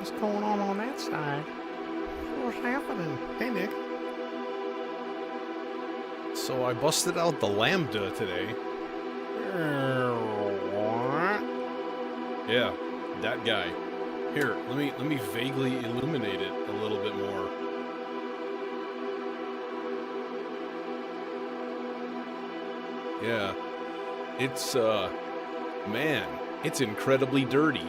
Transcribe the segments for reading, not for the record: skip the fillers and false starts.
What's going on that side? What's happening? Hey, Nick. So I busted out the Lambda today. What? Yeah, that guy. Here, let me vaguely illuminate it a little bit more. Yeah. It's man, it's incredibly dirty.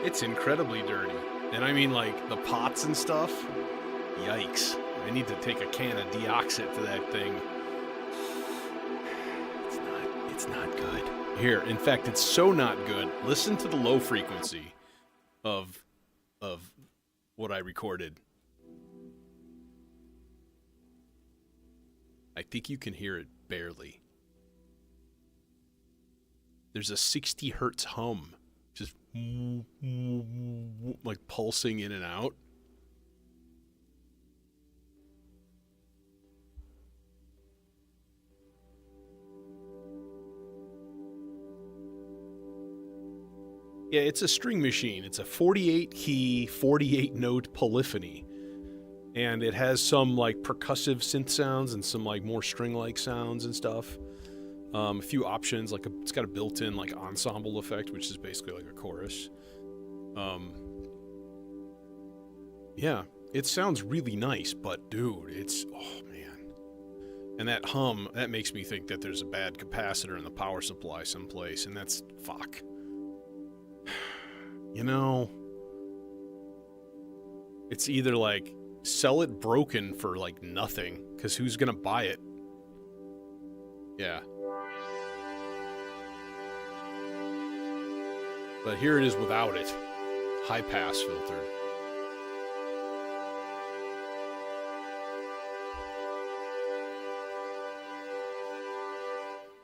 It's incredibly dirty. And I mean like the pots and stuff. Yikes. I need to take a can of deoxit to that thing. It's not good. Here, in fact, it's so not good. Listen to the low frequency of what I recorded. I think you can hear it barely. There's a 60 hertz hum, just like pulsing in and out. Yeah, it's a string machine. It's a 48 key, 48 note polyphony. And it has some like percussive synth sounds and some like more string-like sounds and stuff. A few options, like it's got a built-in like ensemble effect, which is basically like a chorus. Yeah, it sounds really nice, but dude, oh man. And that hum, that makes me think that there's a bad capacitor in the power supply someplace, and that's fuck. You know, it's either like sell it broken for like nothing, because who's gonna buy it? Yeah. But here it is without it. High pass filtered.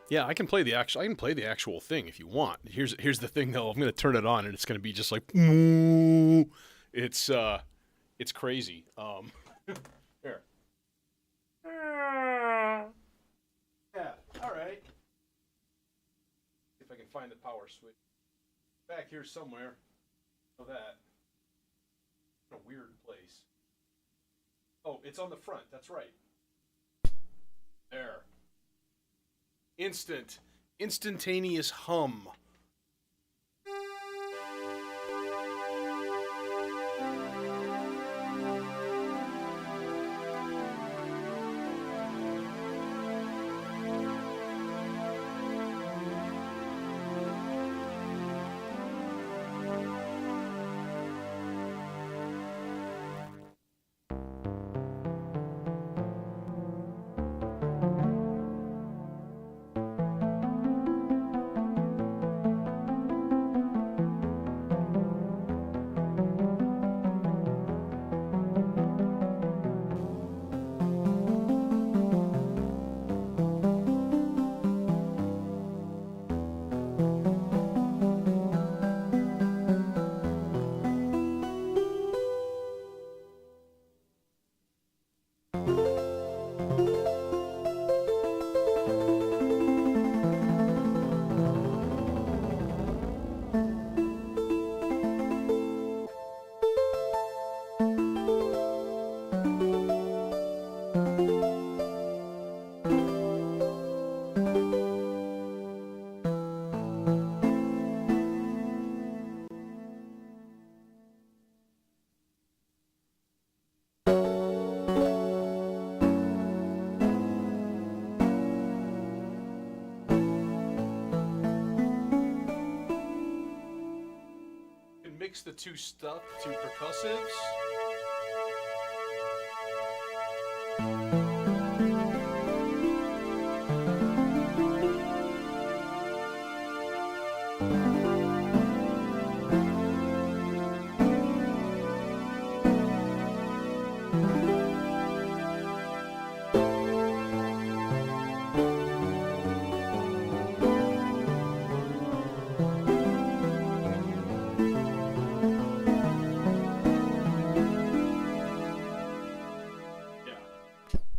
Yeah, I can play the actual thing if you want. Here's the thing though. I'm gonna turn it on and it's gonna be just like it's crazy. Here. Yeah. All right. If I can find the power switch back here somewhere. Oh, that. In a weird place. Oh, it's on the front. That's right. There. Instantaneous hum. Mix the two percussives.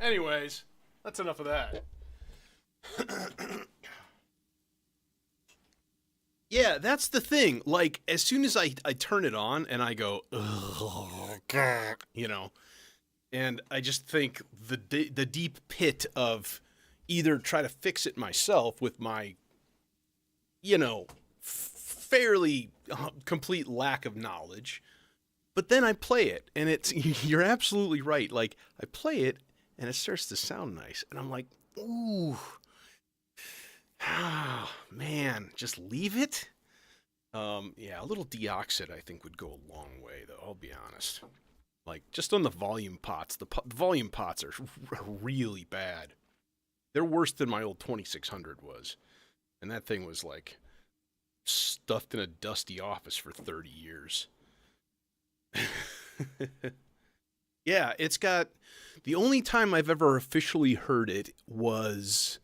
Anyways, that's enough of that. Yeah, that's the thing. Like, as soon as I turn it on and I go, ugh, you know, and I just think the deep pit of either try to fix it myself with my, fairly complete lack of knowledge, but then I play it and it's you're absolutely right. Like I play it and it starts to sound nice and I'm like, ooh, ah, man, just leave it. Yeah, a little deoxit I think would go a long way though. I'll be honest. Like just on the volume pots, the volume pots are really bad. They're worse than my old 2600 was, and that thing was like stuffed in a dusty office for 30 years. Yeah, it's got. The only time I've ever officially heard it was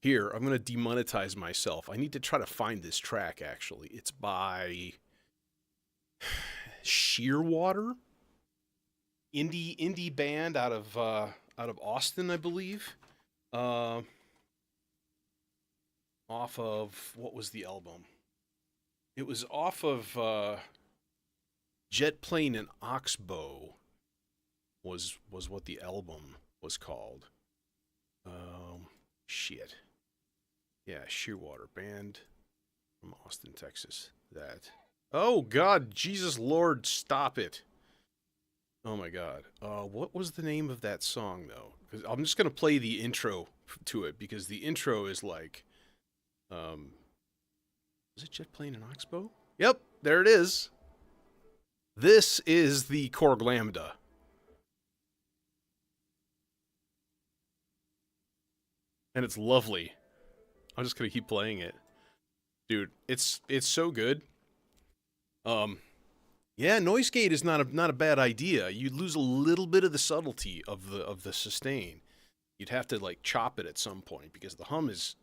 here. I'm going to demonetize myself. I need to try to find this track, actually. It's by Shearwater, indie band out of Austin, I believe. Uh, Off of, what was the album? It was off of Jet Plane and Oxbow was what the album was called. Shit. Yeah, Shearwater band from Austin, Texas. That. Oh God, Jesus Lord, stop it. Oh my God. What was the name of that song though? Because I'm just gonna play the intro to it because the intro is like, um, was it Jet Plane and Oxbow? Yep, there it is. This is the Korg Lambda. And it's lovely. I'm just gonna keep playing it, dude. It's so good. Um, yeah, noise gate is not a bad idea. You'd lose a little bit of the subtlety of the sustain. You'd have to like chop it at some point because the hum is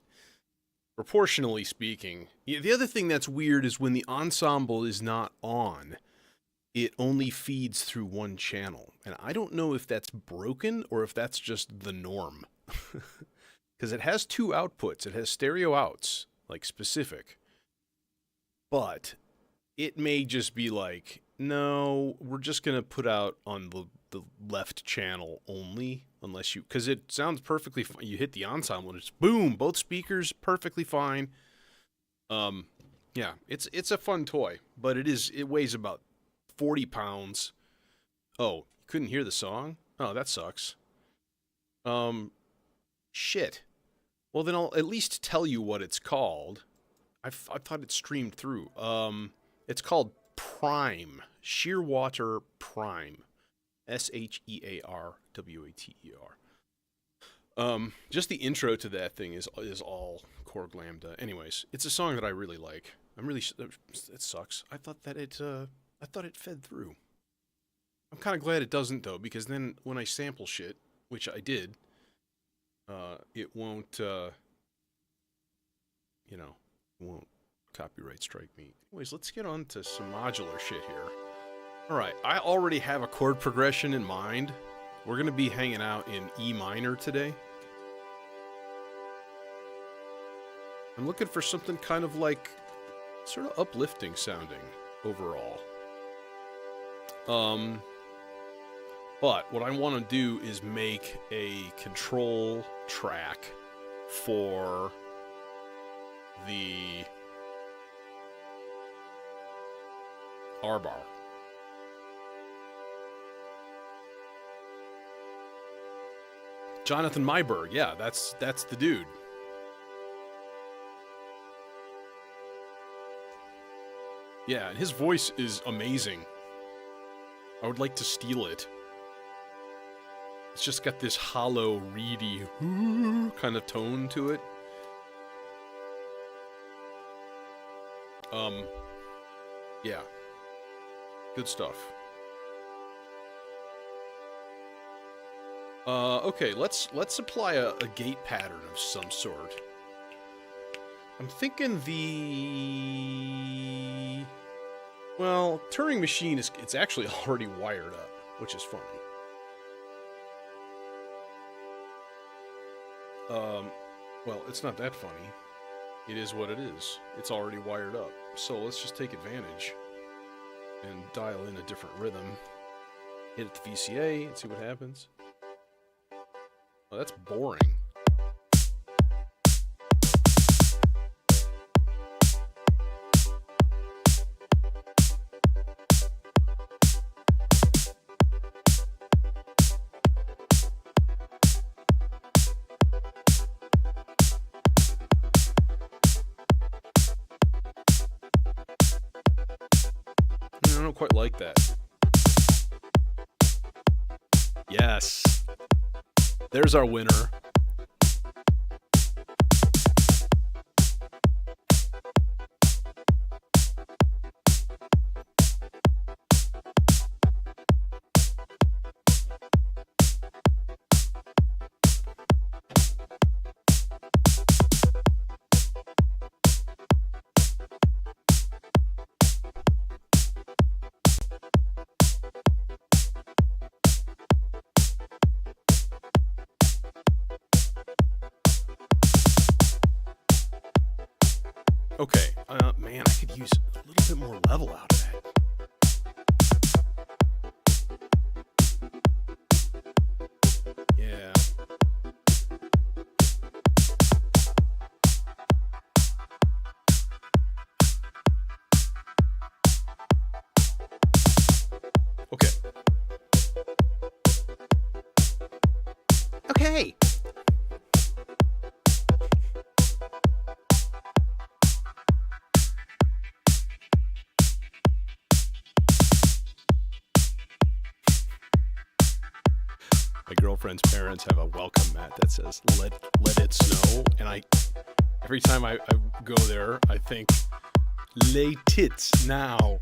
proportionally speaking. Yeah, the other thing that's weird is when the ensemble is not on, it only feeds through one channel, and I don't know if that's broken or if that's just the norm. Because it has two outputs. It has stereo outs, like specific. But it may just be like, no, we're just going to put out on the left channel only, unless you, because it sounds perfectly fine. You hit the ensemble and it's boom, both speakers perfectly fine. Yeah, it's a fun toy, but it weighs about 40 pounds. Oh, you couldn't hear the song? Oh, that sucks. Shit. Well, then I'll at least tell you what it's called. I thought it streamed through. It's called Prime. Shearwater Prime. Shearwater. Just the intro to that thing is all Korg Lambda. Anyways, it's a song that I really like. It sucks. I thought it fed through. I'm kind of glad it doesn't though, because then when I sample shit, which I did, it won't, won't copyright strike me. Anyways, let's get on to some modular shit here. Alright, I already have a chord progression in mind. We're going to be hanging out in E minor today. I'm looking for something kind of like, sort of uplifting sounding overall. But what I want to do is make a control track for the R-bar. Jonathan Myberg, yeah, that's the dude. Yeah, and his voice is amazing. I would like to steal it. It's just got this hollow, reedy kind of tone to it. Yeah. Good stuff. Okay, let's apply a gate pattern of some sort. I'm thinking well, Turing Machine it's actually already wired up, which is funny. Well, it's not that funny. it is what it is. It's already wired up. So let's just take advantage and dial in a different rhythm. Hit the VCA and see what happens. Oh, that's boring. I don't quite like that. Yes. There's our winner. Okay, man, I could use a little bit more level out of that. Yeah. Okay. Okay. My girlfriend's parents have a welcome mat that says let it snow, and every time I go there I think lay tits now.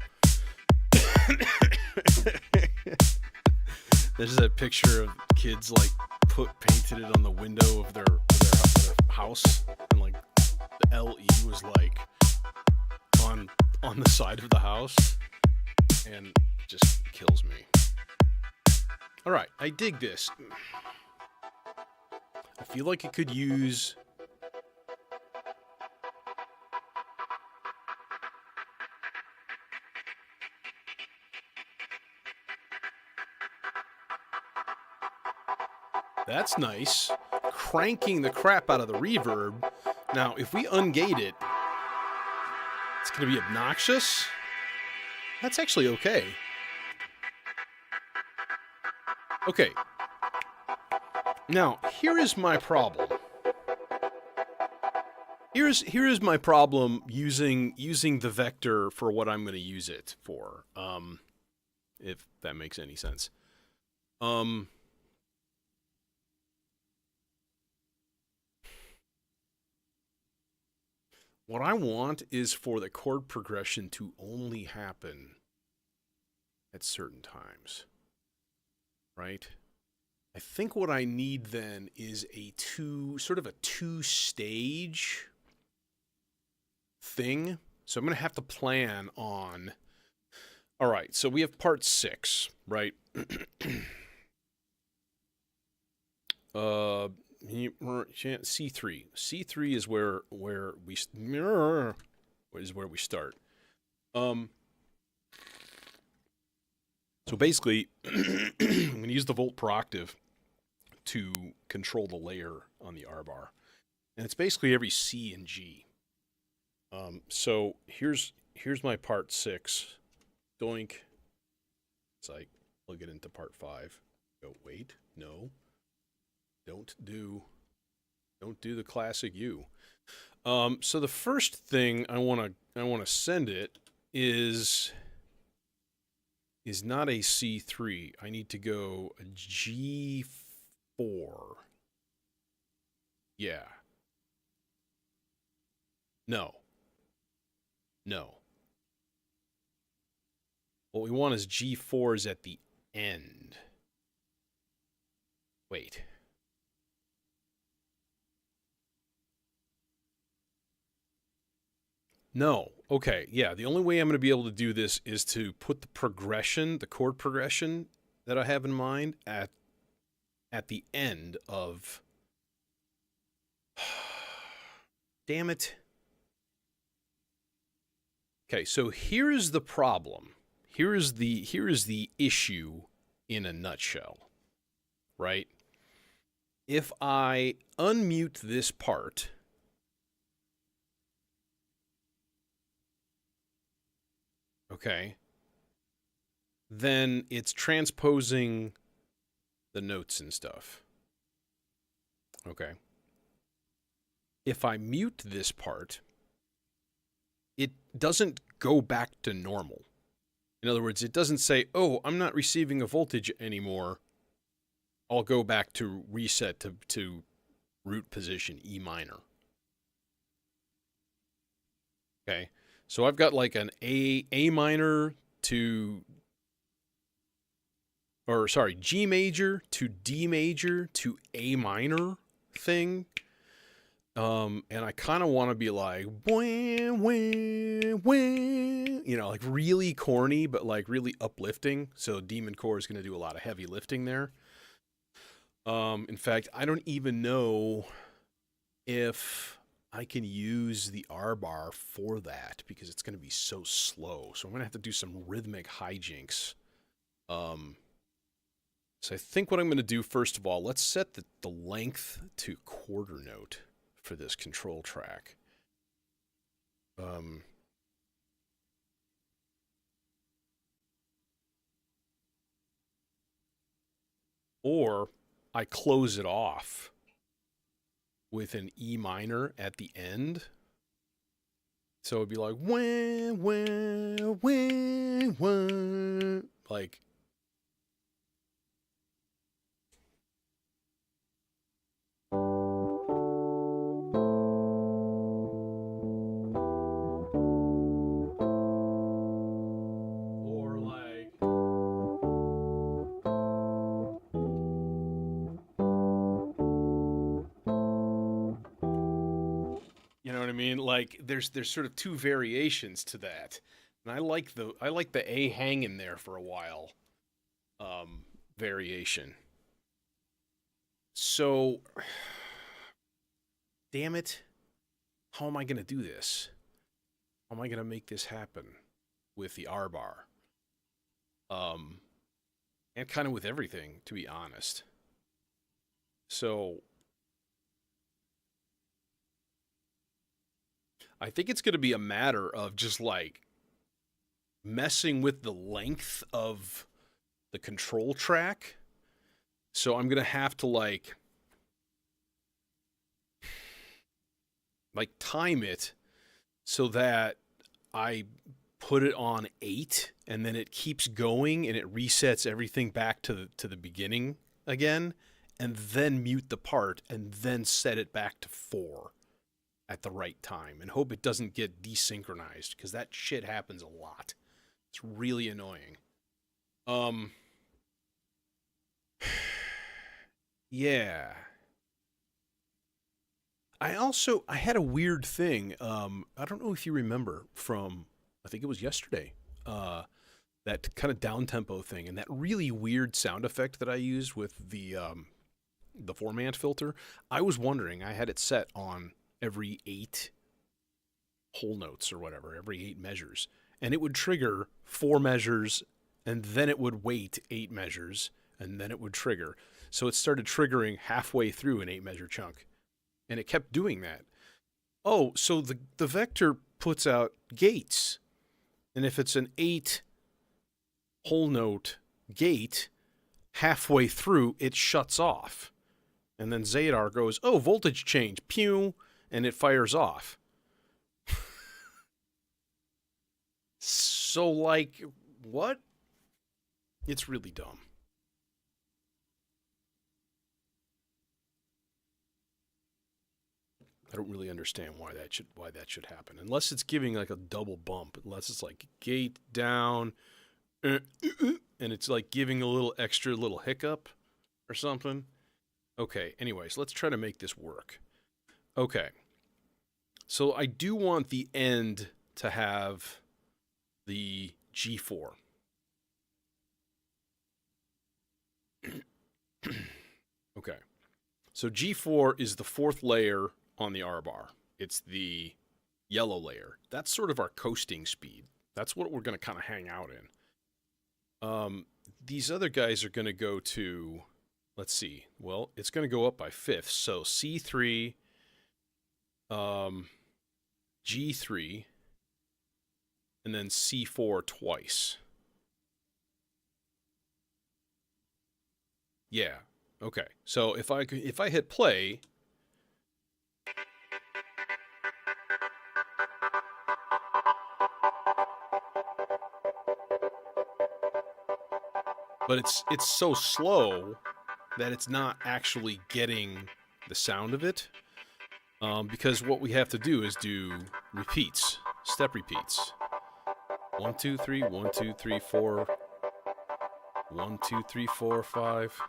There's that picture of kids like painted it on the window of their house, and like the LE was like on the side of the house, and it just kills me. All right, I dig this. I feel like it could use... That's nice. Cranking the crap out of the reverb. Now, if we ungate it, it's going to be obnoxious. That's actually okay. Okay. Now, here is my problem. Here is my problem using the vector for what I'm going to use it for. If that makes any sense. What I want is for the chord progression to only happen at certain times. Right? I think what I need then is a two-stage thing. So I'm going to have to plan on... All right, so we have part 6, right? C3. C3 is where we start. So basically, I'm going to use the volt per octave to control the layer on the R bar, and it's basically every C and G. So here's my part 6. Doink. It's like plug it into part 5. Go, wait, no. Don't do the classic U. So the first thing I want to send it is not a C3. I need to go a G4. Yeah. No. What we want is G4s at the end. Wait. No. Okay, yeah, the only way I'm going to be able to do this is to put the chord progression that I have in mind at the end of... Damn it. Okay, so here's the problem. Here is the issue in a nutshell, right? If I unmute this part, okay, then it's transposing the notes and stuff. Okay. If I mute this part, it doesn't go back to normal. In other words, it doesn't say, oh, I'm not receiving a voltage anymore. I'll go back to reset to root position E minor. Okay. So I've got like an A minor to, or sorry, G major to D major to A minor thing. And I kind of want to be like, wah, wah, wah, you know, like really corny, but like really uplifting. So Demon Core is going to do a lot of heavy lifting there. In fact, I don't even know if I can use the R bar for that because it's going to be so slow. So I'm going to have to do some rhythmic hijinks. So I think what I'm going to do, first of all, let's set the length to quarter note for this control track. Or I close it off with an E minor at the end. So it'd be like, wah, wah, wah, wah. Like, or like, you know what I mean? Like, there's sort of two variations to that, and I like the A hanging there for a while, variation. So, damn it, how am I gonna do this? How am I gonna make this happen with the R bar? And kind of with everything, to be honest. So I think it's going to be a matter of just like messing with the length of the control track. So I'm going to have to like time it so that I put it on 8 and then it keeps going and it resets everything back to the beginning again, and then mute the part and then set it back to 4 at the right time and hope it doesn't get desynchronized, because that shit happens a lot. It's really annoying. Yeah. I had a weird thing. I don't know if you remember from, I think it was yesterday, that kind of down tempo thing and that really weird sound effect that I used with the formant filter. I was wondering, I had it set on every 8 whole notes or whatever, every 8 measures, and it would trigger 4 measures, and then it would wait 8 measures, and then it would trigger. So it started triggering halfway through an 8 measure chunk, and it kept doing that. Oh, so the vector puts out gates, and if it's an 8 whole note gate, halfway through it shuts off, and then Zadar goes, oh, voltage change, pew, and it fires off. So, like, what? It's really dumb. I don't really understand why that should happen, unless it's giving like a double bump, unless it's like gate down, and it's like giving a little extra little hiccup or something. Okay, anyways, let's try to make this work. Okay, so I do want the end to have the G4. Okay, so G4 is the 4th layer on the R bar. It's the yellow layer. That's sort of our coasting speed. That's what we're going to kind of hang out in. These other guys are going to go to, let's see, well, it's going to go up by fifths. So C3, G3, and then C4 twice. Yeah. Okay. So if I hit play, but it's so slow that it's not actually getting the sound of it. Because what we have to do is do repeats, step repeats. 1, 2, 3, 1, 2, 3, 4. 1, 2, 3, 4, 5.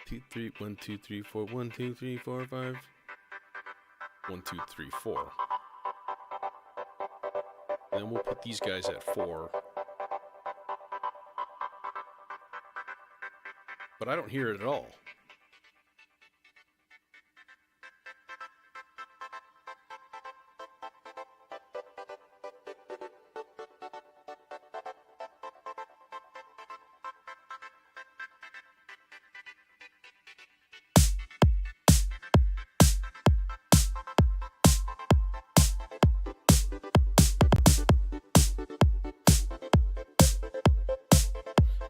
2, 3, 1, 2, 3, 4, 1, 2, 3, 4, 5. 1, 2, 3, 4. And then we'll put these guys at 4. But I don't hear it at all.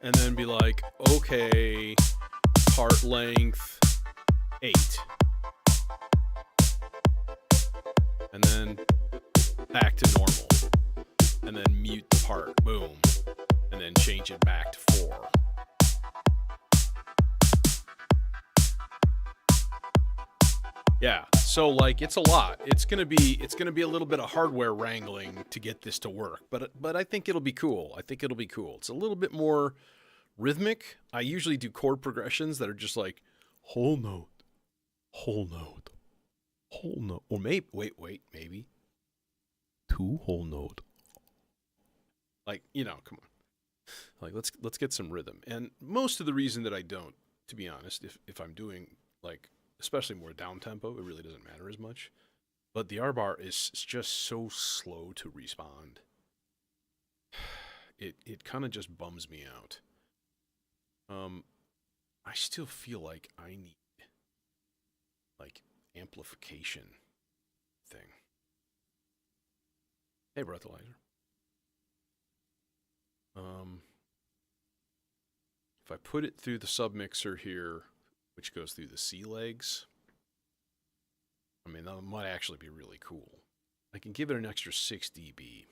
And then be like, okay, part length 8. And then back to normal. And then mute the part, boom. And then change it back to 4. Yeah, so like it's a lot. It's gonna be a little bit of hardware wrangling to get this to work, but I think it'll be cool. I think it'll be cool. It's a little bit more rhythmic. I usually do chord progressions that are just like whole note, whole note, whole note, or maybe maybe 2 whole note. Like, you know, come on. Like let's get some rhythm. And most of the reason that I don't, to be honest, if I'm doing like especially more down tempo, it really doesn't matter as much. But the R bar is just so slow to respond. It kind of just bums me out. I still feel like I need like amplification thing. Hey, breathalyzer. If I put it through the submixer here, which goes through the C legs, I mean, that might actually be really cool. I can give it an extra 6 dB.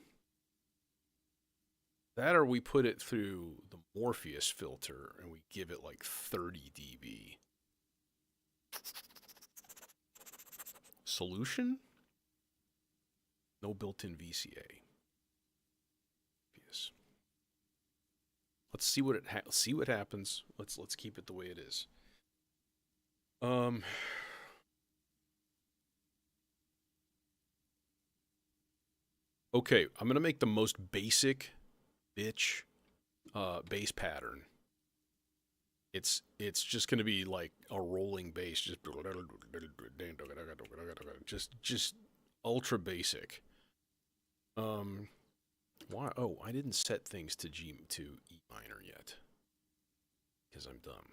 That or we put it through the Morpheus filter and we give it like 30 dB. Solution? No built-in VCA. Yes. Let's see what see what happens. Let's keep it the way it is. Okay, I'm gonna make the most basic bitch bass pattern. It's just gonna be like a rolling bass, just ultra basic. Why? Oh, I didn't set things to E minor yet because I'm dumb.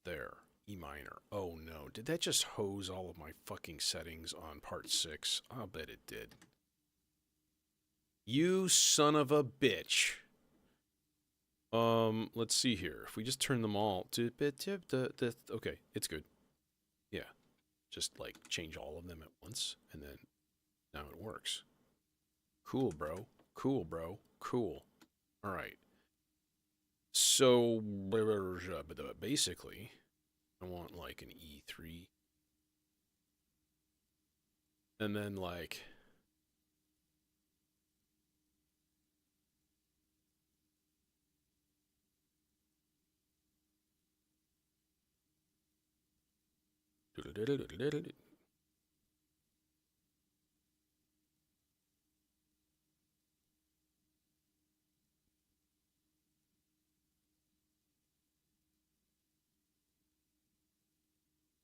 There, E minor. Oh no, did that just hose all of my fucking settings on part 6? I'll bet it did. You son of a bitch. Let's see here. If we just turn them all to okay, it's good. Yeah. Just like change all of them at once and then now it works. Cool, bro. Cool, bro. Cool. All right. So basically, I want like an E3 and then like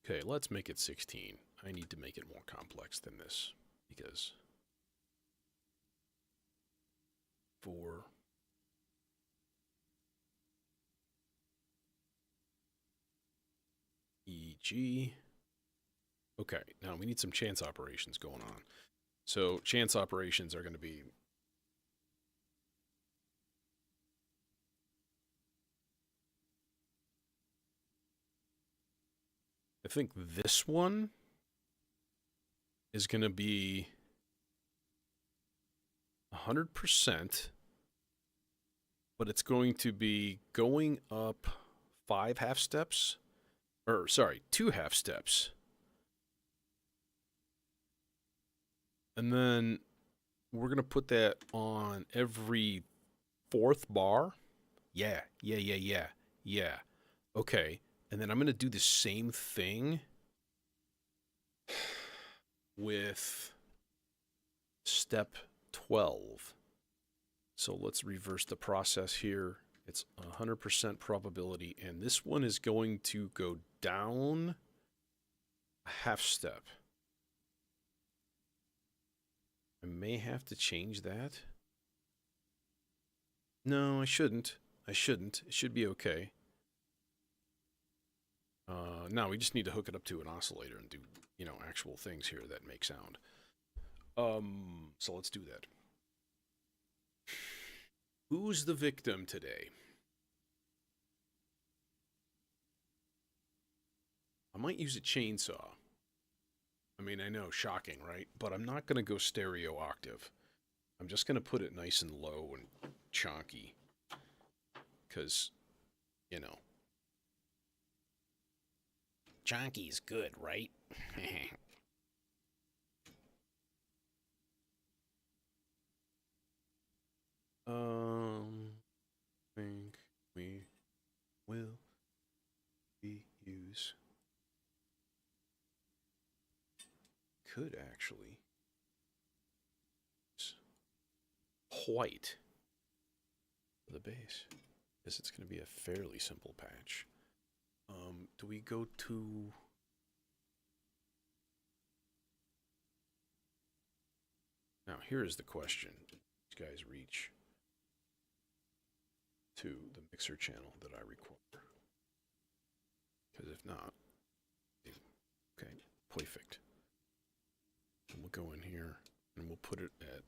okay, let's make it 16. I need to make it more complex than this. because for EG. Okay, now we need some chance operations going on. So chance operations are going to be I think this one is going to be 100%, but it's going to be going up 5 half steps, or sorry, 2 half steps. And then we're going to put that on every 4th bar. Yeah. Okay. And then I'm going to do the same thing with step 12. So let's reverse the process here. It's 100% probability, and this one is going to go down a half step. I may have to change that. No, I shouldn't. It should be okay. Now we just need to hook it up to an oscillator and do, actual things here that make sound. So let's do that. Who's the victim today? I might use a chainsaw. I mean, I know, shocking, right? But I'm not going to go stereo octave. I'm just going to put it nice and low and chonky. Because, chonky's good, right? I think we will use. Could actually white for the bass, because it's going to be a fairly simple patch. Do we go to? Now here is the question: these guys reach to the mixer channel that I require? Because if not, okay, perfect. And we'll go in here and we'll put it at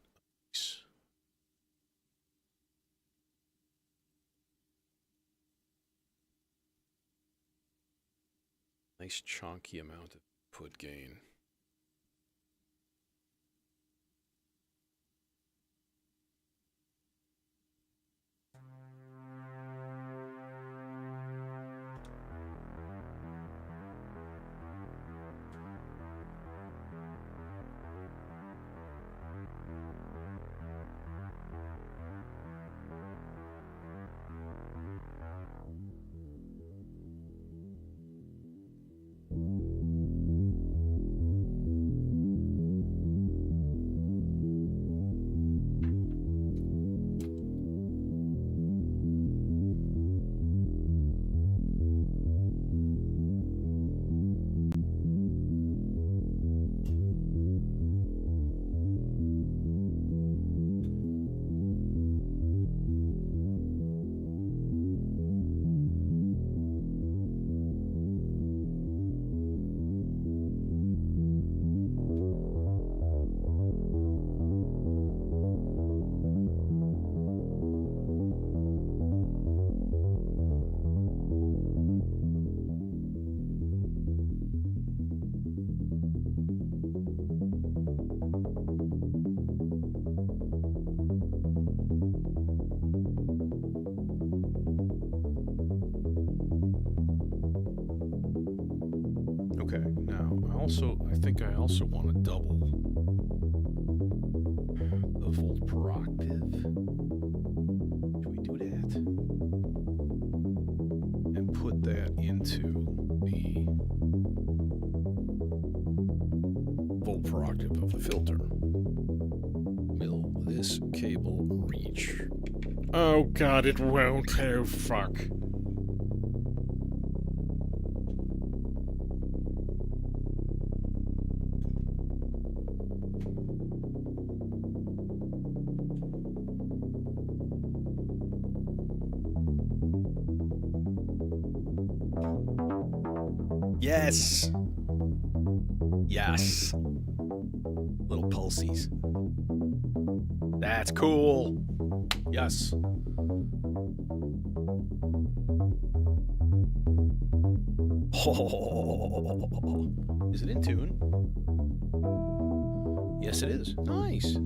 nice chunky amount of input gain. I also want to double the volt per octave. Should we do that? And put that into the volt per octave of the filter. Will this cable reach? Oh god, it won't. Oh fuck. Yes. Yes. Little pulses. That's cool. Yes. Oh, is it in tune? Yes, it is. Nice.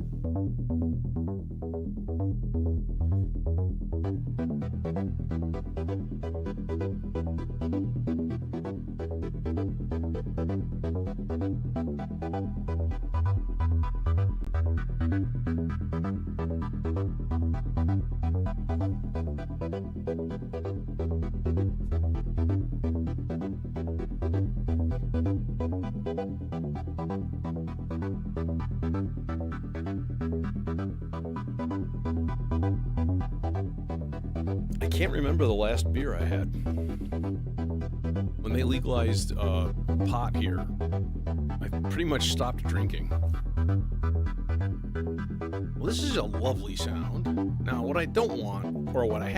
I can't remember the last beer I had. When they legalized pot here, I pretty much stopped drinking. Well, this is a lovely sound. Now, what I don't want, or what I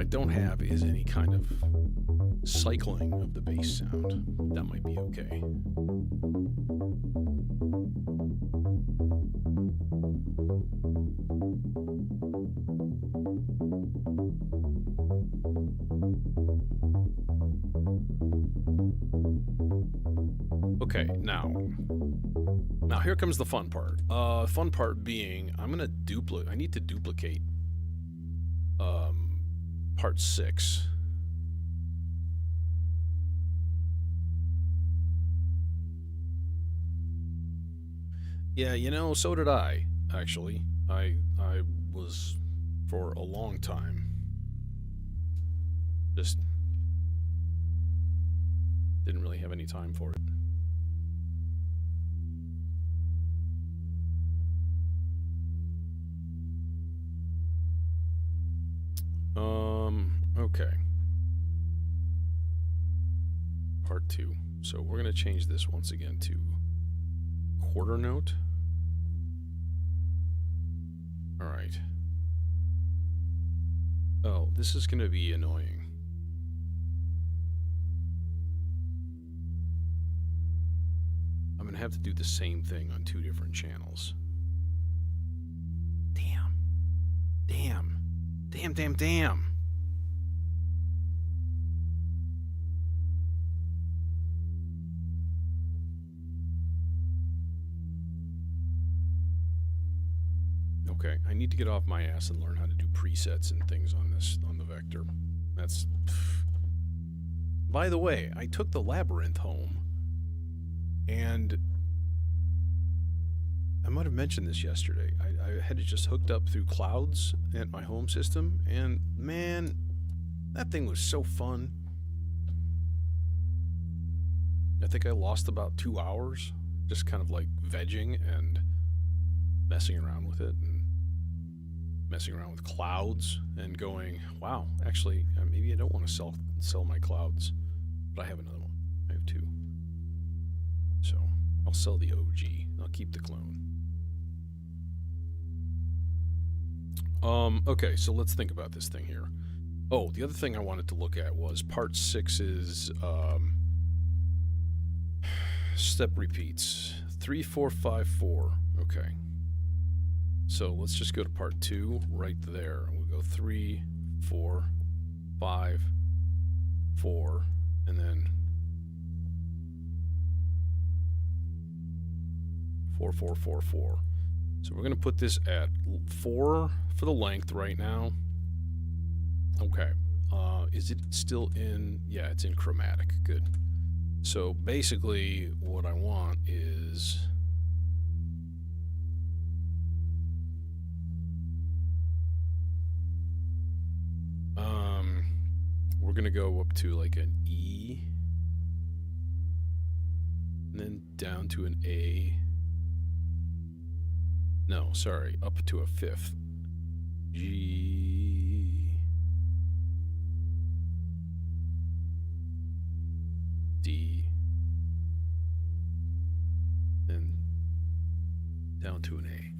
don't have, is any kind of cycling of the bass sound. That might be okay. Okay, now here comes the fun part. Fun part being, I need to duplicate part 6. Yeah, you know, so did I, actually. I was, for a long time, just didn't really have any time for it. Okay. Part 2. So we're going to change this once again to quarter note. All right. Oh, this is going to be annoying. I'm going to have to do the same thing on 2 different channels. Damn. Damn. Damn, damn, damn. Okay, I need to get off my ass and learn how to do presets and things on the Vector. That's... By the way, I took the Labyrinth home, and I might have mentioned this yesterday. I had it just hooked up through clouds at my home system, and man, that thing was so fun. I think I lost about 2 hours, just kind of like vegging and messing around with it, and messing around with clouds, and going, wow, actually, maybe I don't want to sell my clouds, but I have another one. I have 2. So I'll sell the OG. I'll keep the clone. Okay, so let's think about this thing here. Oh, the other thing I wanted to look at was part 6's step repeats. 3, 4, 5, 4. Okay. So let's just go to part 2 right there. We'll go 3, 4, 5, 4, and then 4, 4, 4, 4. So we're going to put this at 4 for the length right now. Okay. Is it still in? Yeah, it's in chromatic. Good. So basically what I want is... we're going to go up to like an E, and then down to an A. No, sorry, up to a 5th. G, D, down to an A.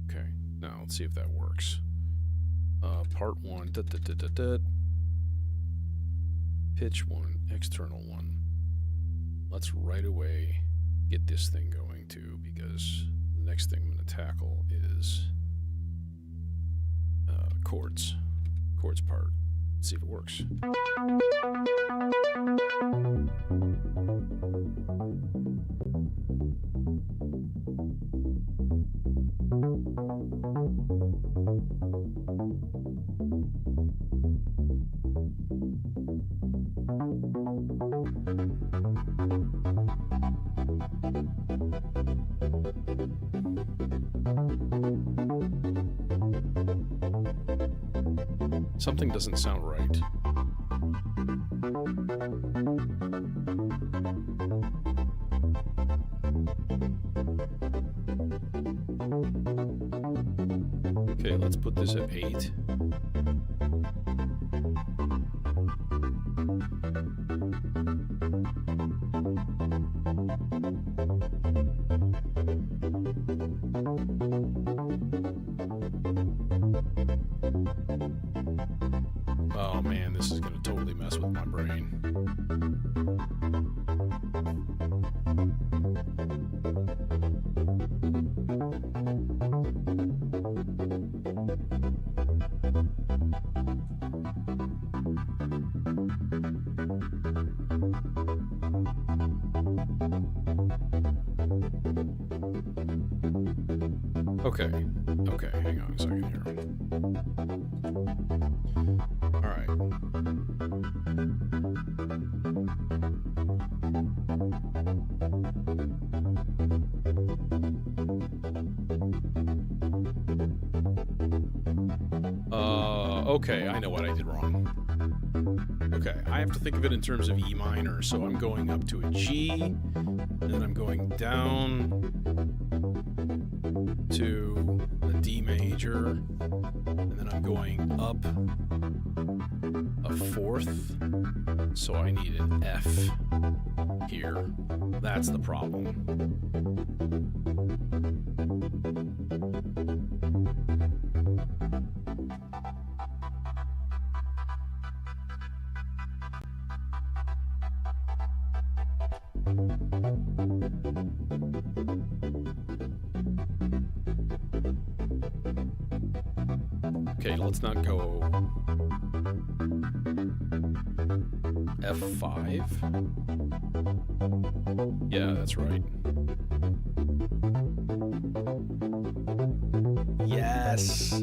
Okay, now let's see if that works. Part 1, pitch 1, external 1. Let's right away get this thing going too, because the next thing I'm going to tackle is chords part. Let's see if it works. Something doesn't sound right. Okay, let's put this at 8. Oh man, this is going to totally mess with my brain. Okay, hang on a second here. Alright. Okay, I know what I did wrong. Okay, I have to think of it in terms of E minor, so I'm going up to a G, and then I'm going down to a D major, and then I'm going up a fourth, so I need an F here. That's the problem. Okay, let's not go F5. Yeah, that's right. Yes.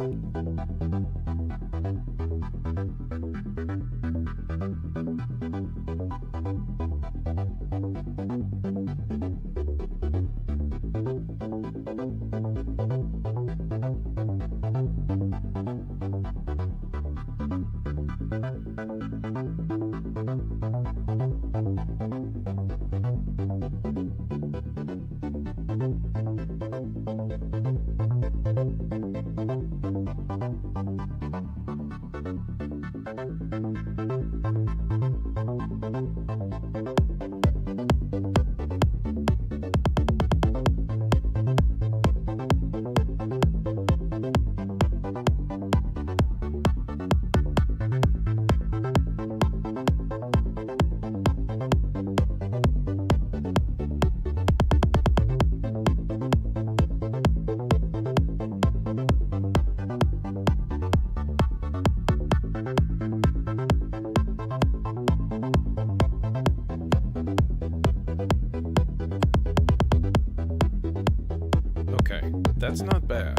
That's not bad.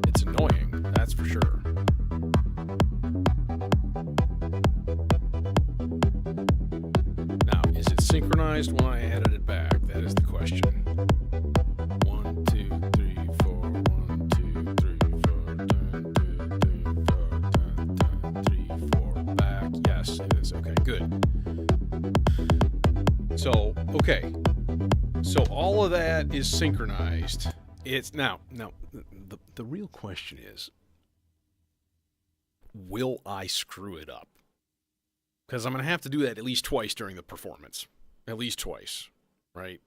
It's annoying, that's for sure. Now, is it synchronized when I edit it back? That is the question. 1, 2, 3, 4, 1, 2, 3, 4, 3, 4, back. Yes, it is. Okay, good. So, okay. So all of that is synchronized. It's now the real question is, will I screw it up? Because I'm going to have to do that at least twice during the performance. At least twice, right?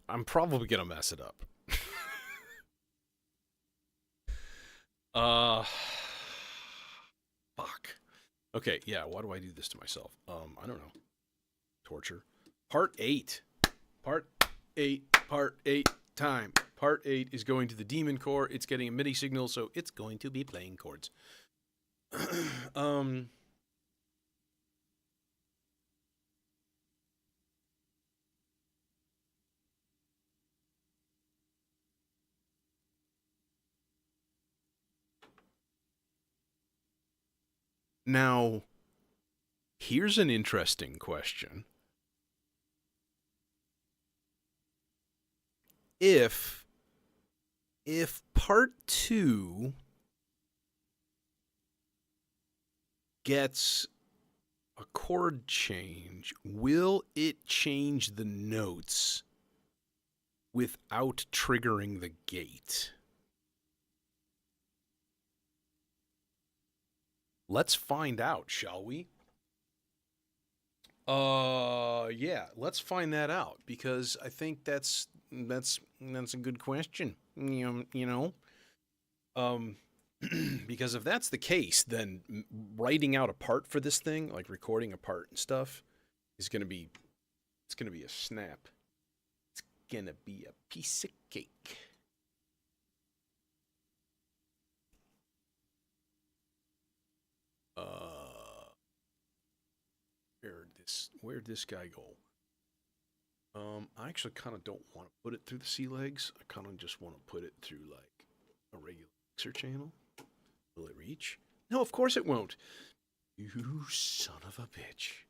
I'm probably going to mess it up. Fuck. Okay, yeah, why do I do this to myself? I don't know. Torture. Part 8. Part 8 time. Part 8 is going to the demon core. It's getting a MIDI signal, so it's going to be playing chords. Now, here's an interesting question. If part 2 gets a chord change, will it change the notes without triggering the gate? Let's find out, shall we? Yeah, let's find that out, because I think that's a good question. Because if that's the case, then writing out a part for this thing, like recording a part and stuff, is gonna be a snap. It's gonna be a piece of cake. Where'd this guy go? I actually kind of don't want to put it through the sea legs. I kind of just want to put it through like a regular mixer channel. Will it reach? No, of course it won't. You son of a bitch.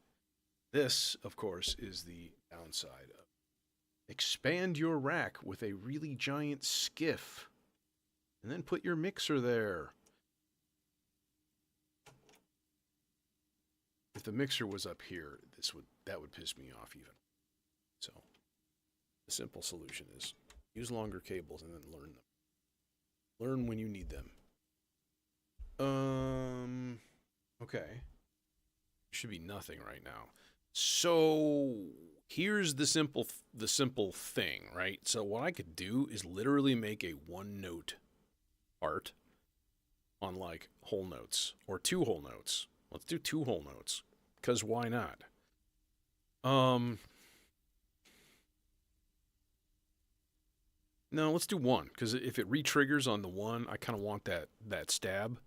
This, of course, is the downside of expand your rack with a really giant skiff, and then put your mixer there. If the mixer was up here, that would piss me off even. So, the simple solution is use longer cables and then learn them. Learn when you need them. Okay. Should be nothing right now. So here's the simple thing, right? So what I could do is literally make a one note part on like whole notes or two whole notes. Let's do two whole notes, because why not? No, let's do one, because if it re-triggers on the one, I kind of want that stab.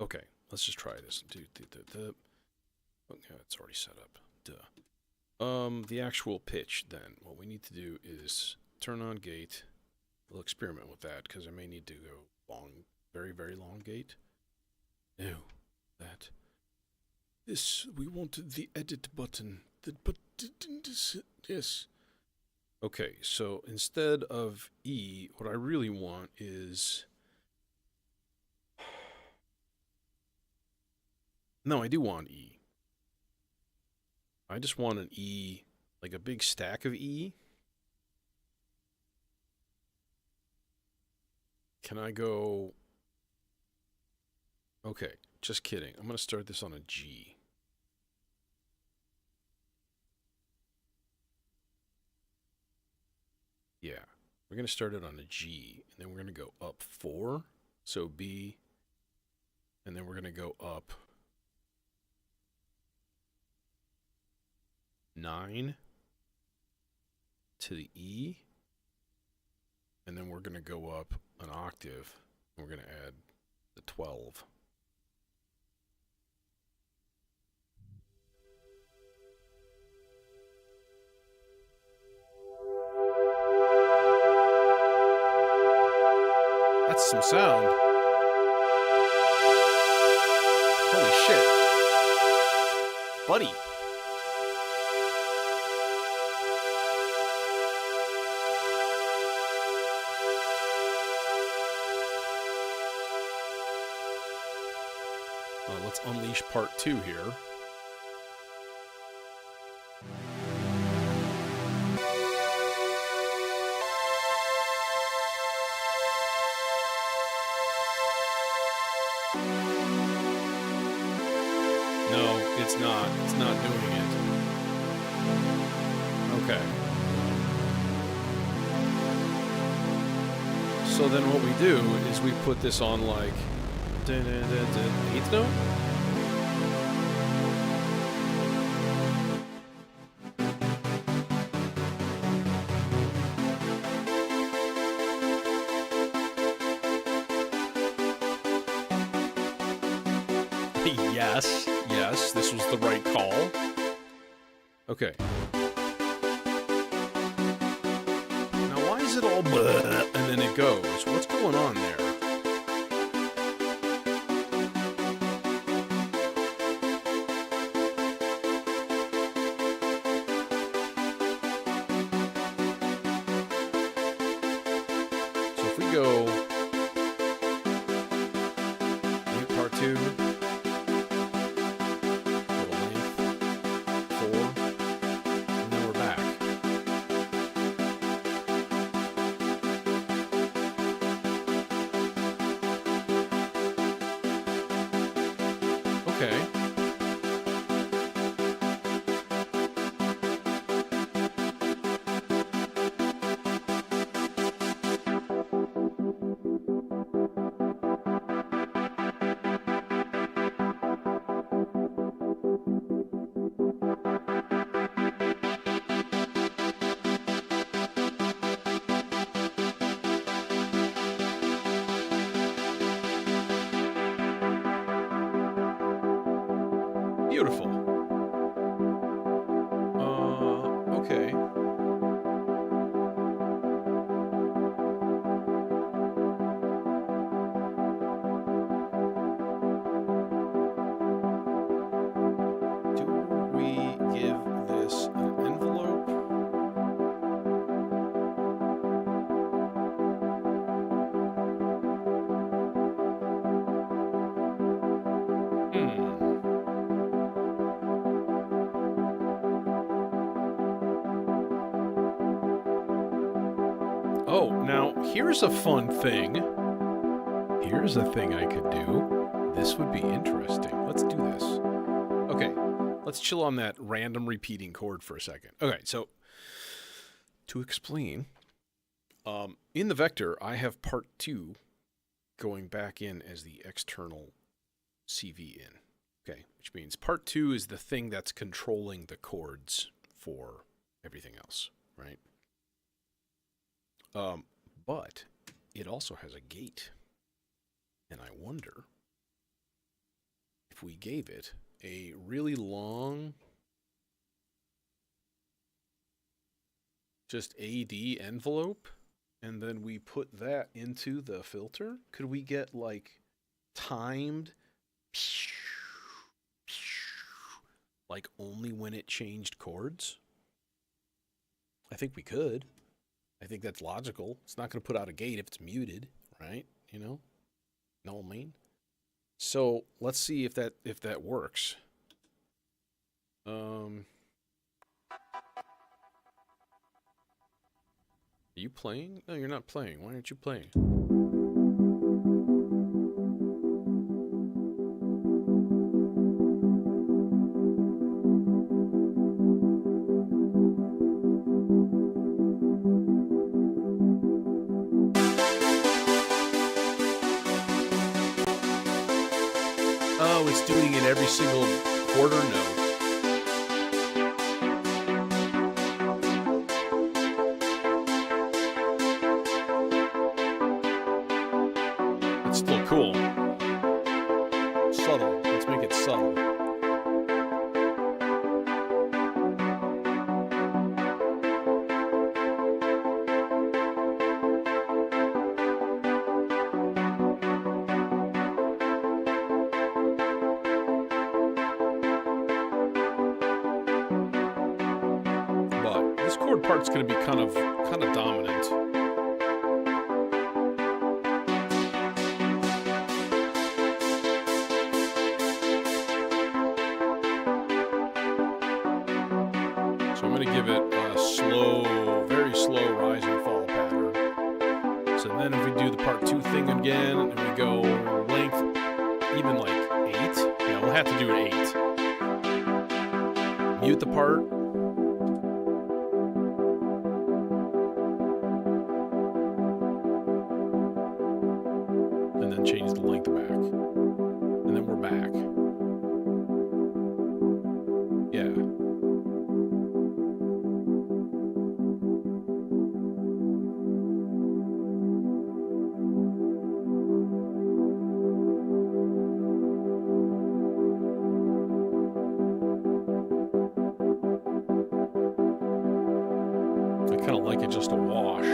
Okay, let's just try this. Okay, it's already set up. Duh. The actual pitch, then. What we need to do is turn on gate. We'll experiment with that, because I may need to go long, very, very long gate. No, that. This, we want the edit button. Yes. Okay, so instead of E, what I really want is... No, I do want E. I just want an E, like a big stack of E. Can I go... Okay, just kidding. I'm going to start this on a G. Yeah, we're going to start it on a G, and then we're going to go up 4, so B, and then we're going to go up 9 to the E, and then we're going to go up an octave. We're going to add the 12. That's some sound. Holy shit. Buddy. Let's unleash part 2 here. No, it's not. It's not doing it. Okay. So then what we do is we put this on like 8th note? Yes, this was the right call. Okay. Now why is it all bleh and then it goes? What's going on there? So if we go part 2, okay. Beautiful. Okay. Do we give this an envelope? Oh, now here's a fun thing. Here's a thing I could do. This would be interesting. Let's do this. Okay, let's chill on that random repeating chord for a second. Okay, so to explain, in the vector, I have part 2 going back in as the external CV in. Okay, which means part 2 is the thing that's controlling the chords for everything else, right? But it also has a gate. And I wonder if we gave it a really long, just AD envelope, and then we put that into the filter, could we get like timed, like only when it changed chords? I think we could. I think that's logical. It's not going to put out a gate if it's muted, right? You know what I mean? So let's see if that works. Are you playing? No, you're not playing. Why aren't you playing? Oh, it's doing it every single quarter note. Subtle. Let's make it subtle. But this chord part's going to be kind of dominant. So I'm going to give it a slow, very slow rise and fall pattern. So then if we do the part 2 thing again, and we go length, even like 8. Yeah, we'll have to do it 8. Mute the part. And then change the length back. And then we're back. Yeah. I kind of like it just a wash.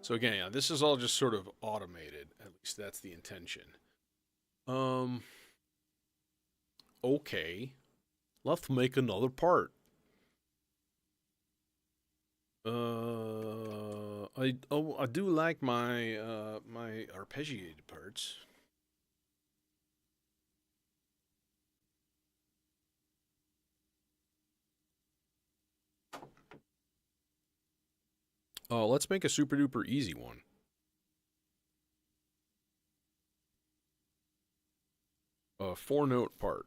So again, yeah, this is all just sort of automated. At least that's the intention. Okay. Let's make another part. I do like my my arpeggiated parts. Let's make a super duper easy one. A 4-note part.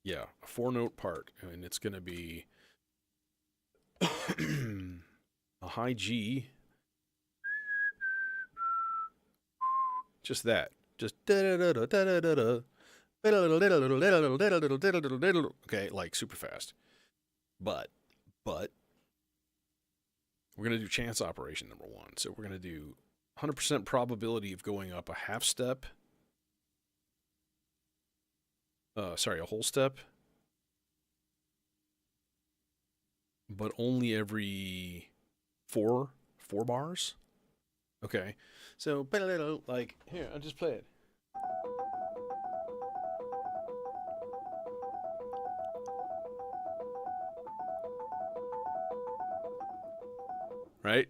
Yeah, a 4-note part. And it's going to be a high G. Just that. Just okay, like super fast. But we're going to do chance operation number 1. So we're going to do 100% probability of going up a half step. Sorry, a whole step. But only every 4 bars. Okay. So, like, here, I'll just play it. Right?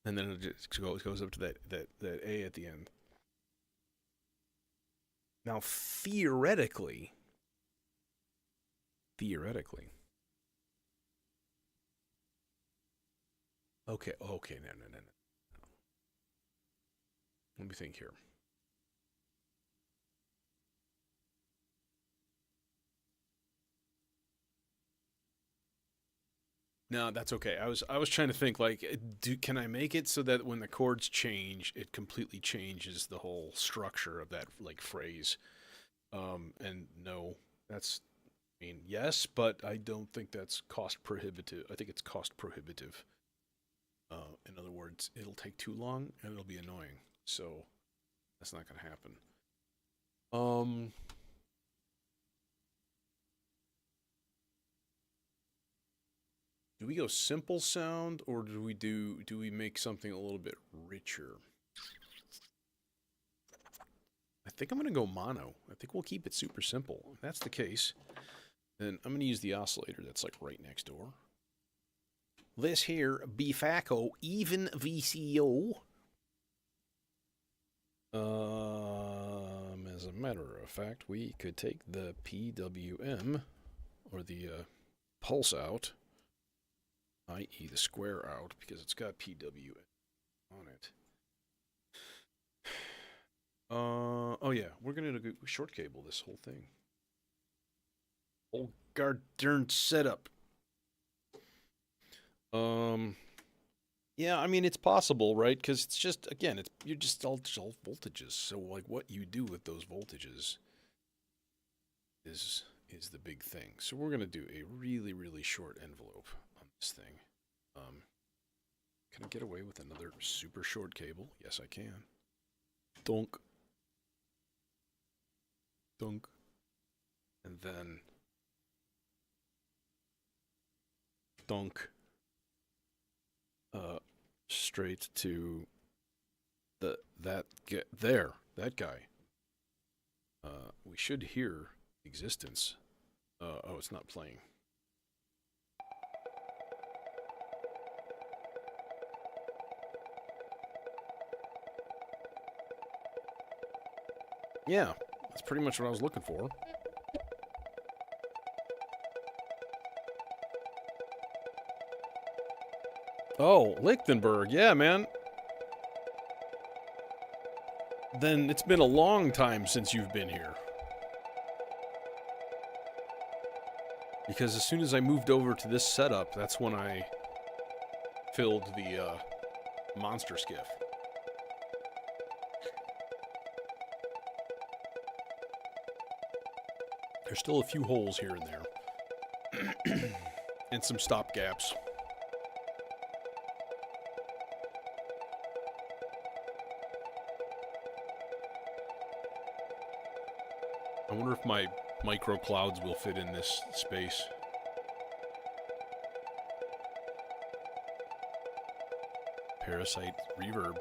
And then it just goes up to that A at the end. Now, theoretically. Okay, no. Let me think here. No, that's okay. I was trying to think like, can I make it so that when the chords change, it completely changes the whole structure of that like phrase? And no, that's, I mean, yes, but I don't think that's cost prohibitive. I think it's cost prohibitive. In other words, it'll take too long and it'll be annoying. So that's not going to happen. Do we go simple sound or do we make something a little bit richer? I think I'm going to go mono. I think we'll keep it super simple. If that's the case, then I'm going to use the oscillator that's like right next door. This here, BFACO, even VCO. As a matter of fact, we could take the PWM, or the pulse out, i.e. the square out, because it's got PWM on it. Oh yeah, we're going to short cable this whole thing. Whole darn setup. Yeah, I mean, it's possible, right? Because it's just, again, you're just all voltages. So, like, what you do with those voltages is the big thing. So we're going to do a really, really short envelope on this thing. Can I get away with another super short cable? Yes, I can. Dunk. Dunk. And then dunk. Straight to that guy. We should hear existence. Oh, it's not playing. Yeah, that's pretty much what I was looking for. Oh, Lichtenberg, yeah, man. Then it's been a long time since you've been here. Because as soon as I moved over to this setup, that's when I filled the monster skiff. There's still a few holes here and there. And some stop gaps. I wonder if my micro clouds will fit in this space. Parasite reverb.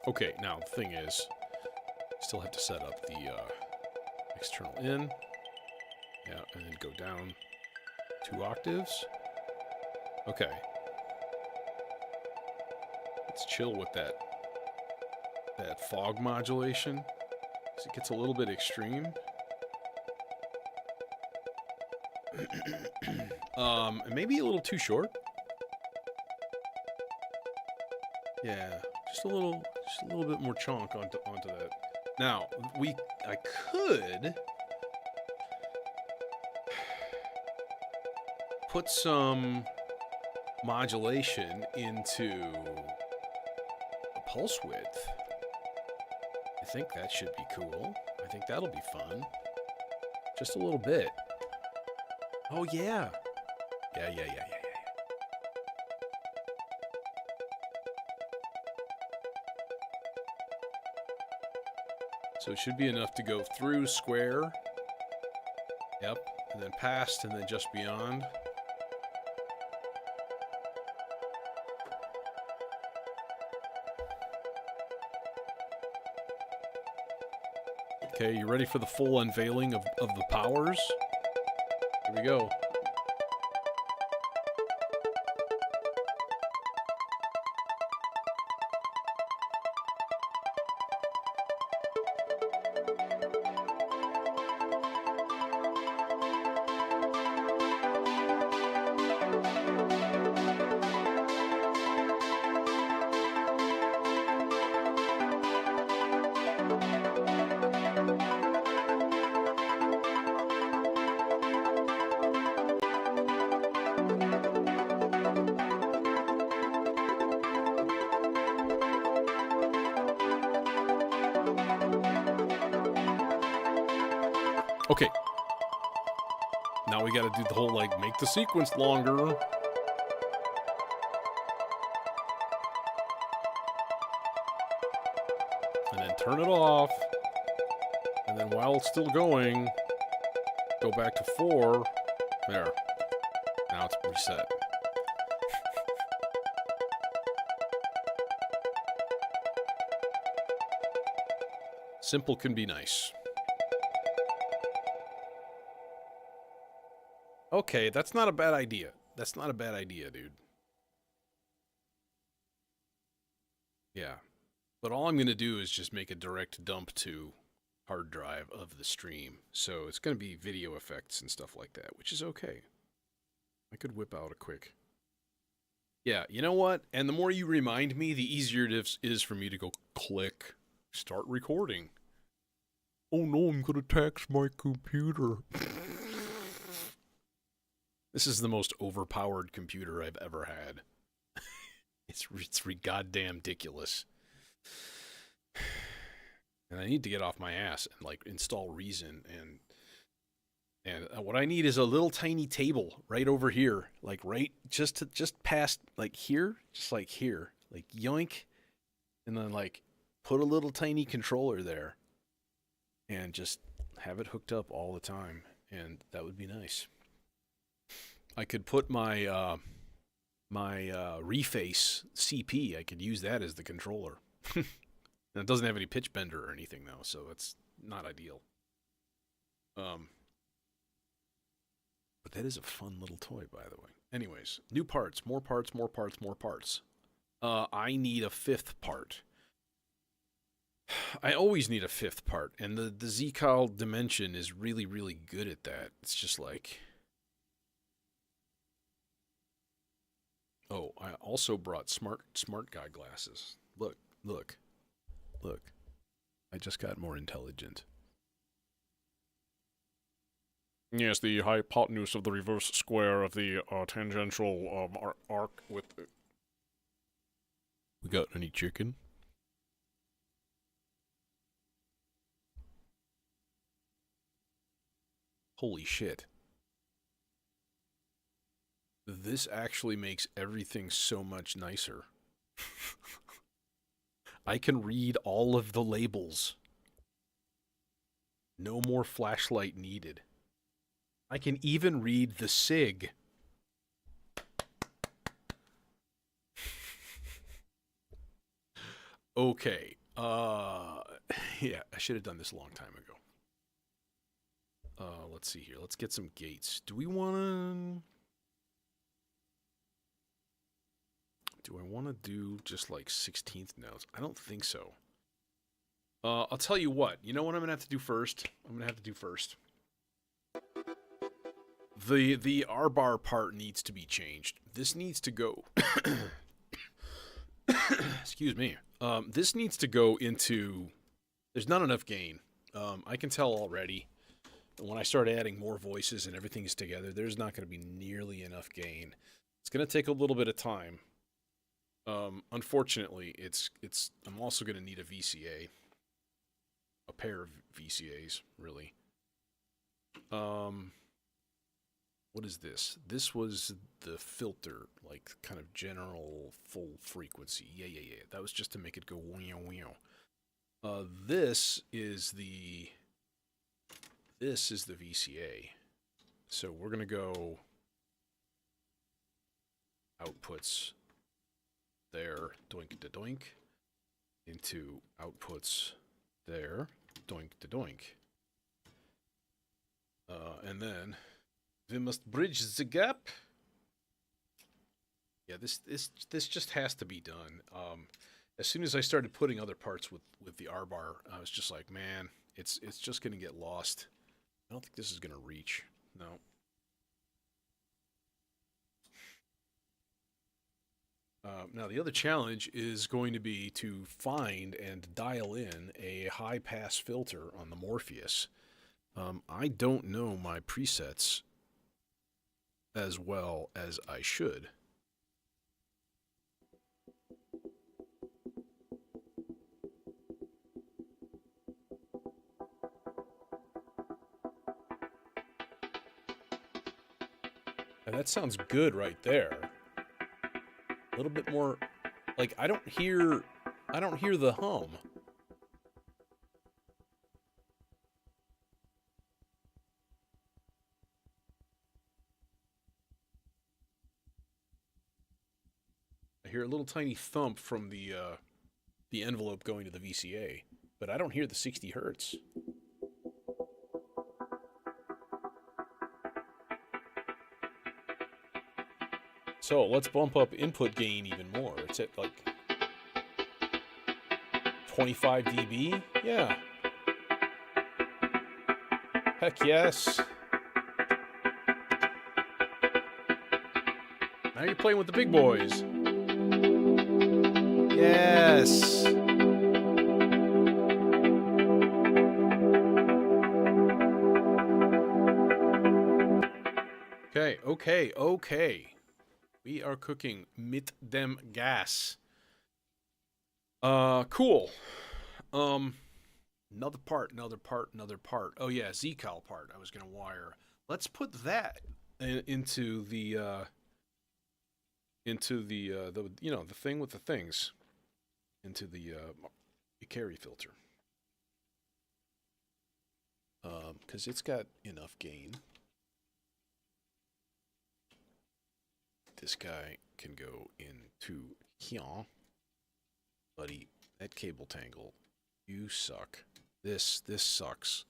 Okay, now the thing is, still have to set up the external in. Yeah, and then go down 2 octaves. Okay. Let's chill with that fog modulation, because it gets a little bit extreme. And maybe a little too short. Yeah, just a little bit more chonk onto that. Now, I could put some modulation into a pulse width. I think that should be cool. I think that'll be fun. Just a little bit. Oh yeah. Yeah. So it should be enough to go through square. Yep. And then past, and then just beyond. Okay, you ready for the full unveiling of the powers? Here we go. Okay. Now we gotta do the whole, like, make the sequence longer. And then turn it off. And then while it's still going, go back to 4. There. Now it's reset. Simple can be nice. Okay, that's not a bad idea. That's not a bad idea, dude. Yeah. But all I'm going to do is just make a direct dump to hard drive of the stream. So it's going to be video effects and stuff like that, which is okay. I could whip out a quick Yeah, you know what? And the more you remind me, the easier it is for me to go click, start recording. Oh no, I'm gonna tax my computer. This is the most overpowered computer I've ever had. It's goddamn ridiculous. And I need to get off my ass and like install Reason and what I need is a little tiny table right over here, like right just past like here, just like here, like yoink, and then like put a little tiny controller there, and just have it hooked up all the time, and that would be nice. I could put my Reface CP. I could use that as the controller. And it doesn't have any pitch bender or anything though, so it's not ideal. But that is a fun little toy, by the way. Anyways, new parts, more parts, more parts, more parts. I need a fifth part. I always need a fifth part, and the Z-Cal Dimension is really, really good at that. It's just like... Oh, I also brought smart guy glasses. Look, look, look. I just got more intelligent. Yes, the hypotenuse of the reverse square of the tangential arc with... We got any chicken? Holy shit. This actually makes everything so much nicer. I can read all of the labels. No more flashlight needed. I can even read the SIG. Okay. Yeah, I should have done this a long time ago. Let's see here. Let's get some gates. Do I want to do just like 16th notes? I don't think so. I'll tell you what. You know what I'm going to have to do first? The R-bar part needs to be changed. This needs to go... Excuse me. This needs to go into... There's not enough gain. I can tell already. When I start adding more voices and everything's together, there's not going to be nearly enough gain. It's going to take a little bit of time. Unfortunately, I'm also going to need a VCA. A pair of VCAs, really. What is this? This was the filter, like kind of general full frequency. Yeah. That was just to make it go wow. This is the VCA. So we're gonna go outputs there, doink to doink, into outputs there, doink to doink. And then we must bridge the gap. Yeah, this just has to be done. As soon as I started putting other parts with the R-bar, I was just like, man, it's just gonna get lost. I don't think this is gonna reach. No. Now the other challenge is going to be to find and dial in a high-pass filter on the Morpheus. I don't know my presets as well as I should. And that sounds good right there. A little bit more, like I don't hear the hum. I hear a little tiny thump from the envelope going to the VCA, but I don't hear the 60 hertz. So let's bump up input gain even more. It's at like 25 dB. Yeah. Heck yes. Now you're playing with the big boys. Yes. Okay. We are cooking mit dem Gas. Cool. Another part. Oh yeah, Z-Cal part I was gonna wire. Let's put that into the the thing with the things, into the carry filter. Because it's got enough gain. This guy can go into here. Buddy, that cable tangle, you suck. This sucks.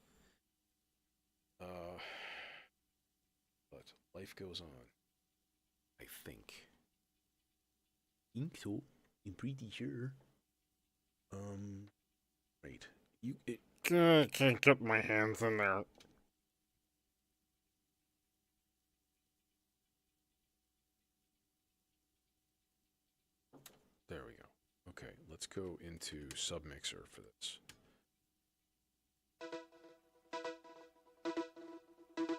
But life goes on. I think. So. I'm pretty sure. Right. I can't get my hands in there. There we go. Okay, let's go into Submixer for this.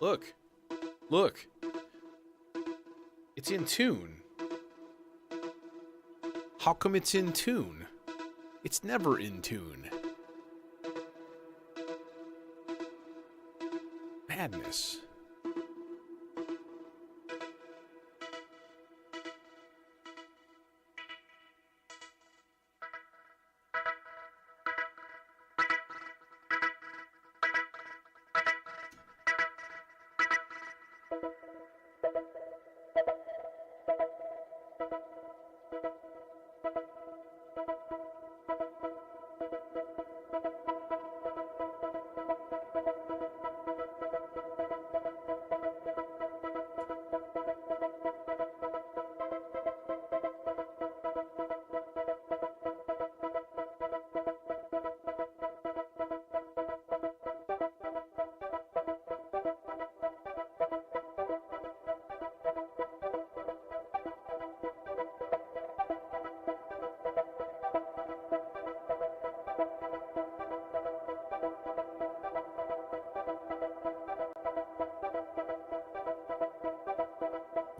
Look. It's in tune. How come it's in tune? It's never in tune. Madness.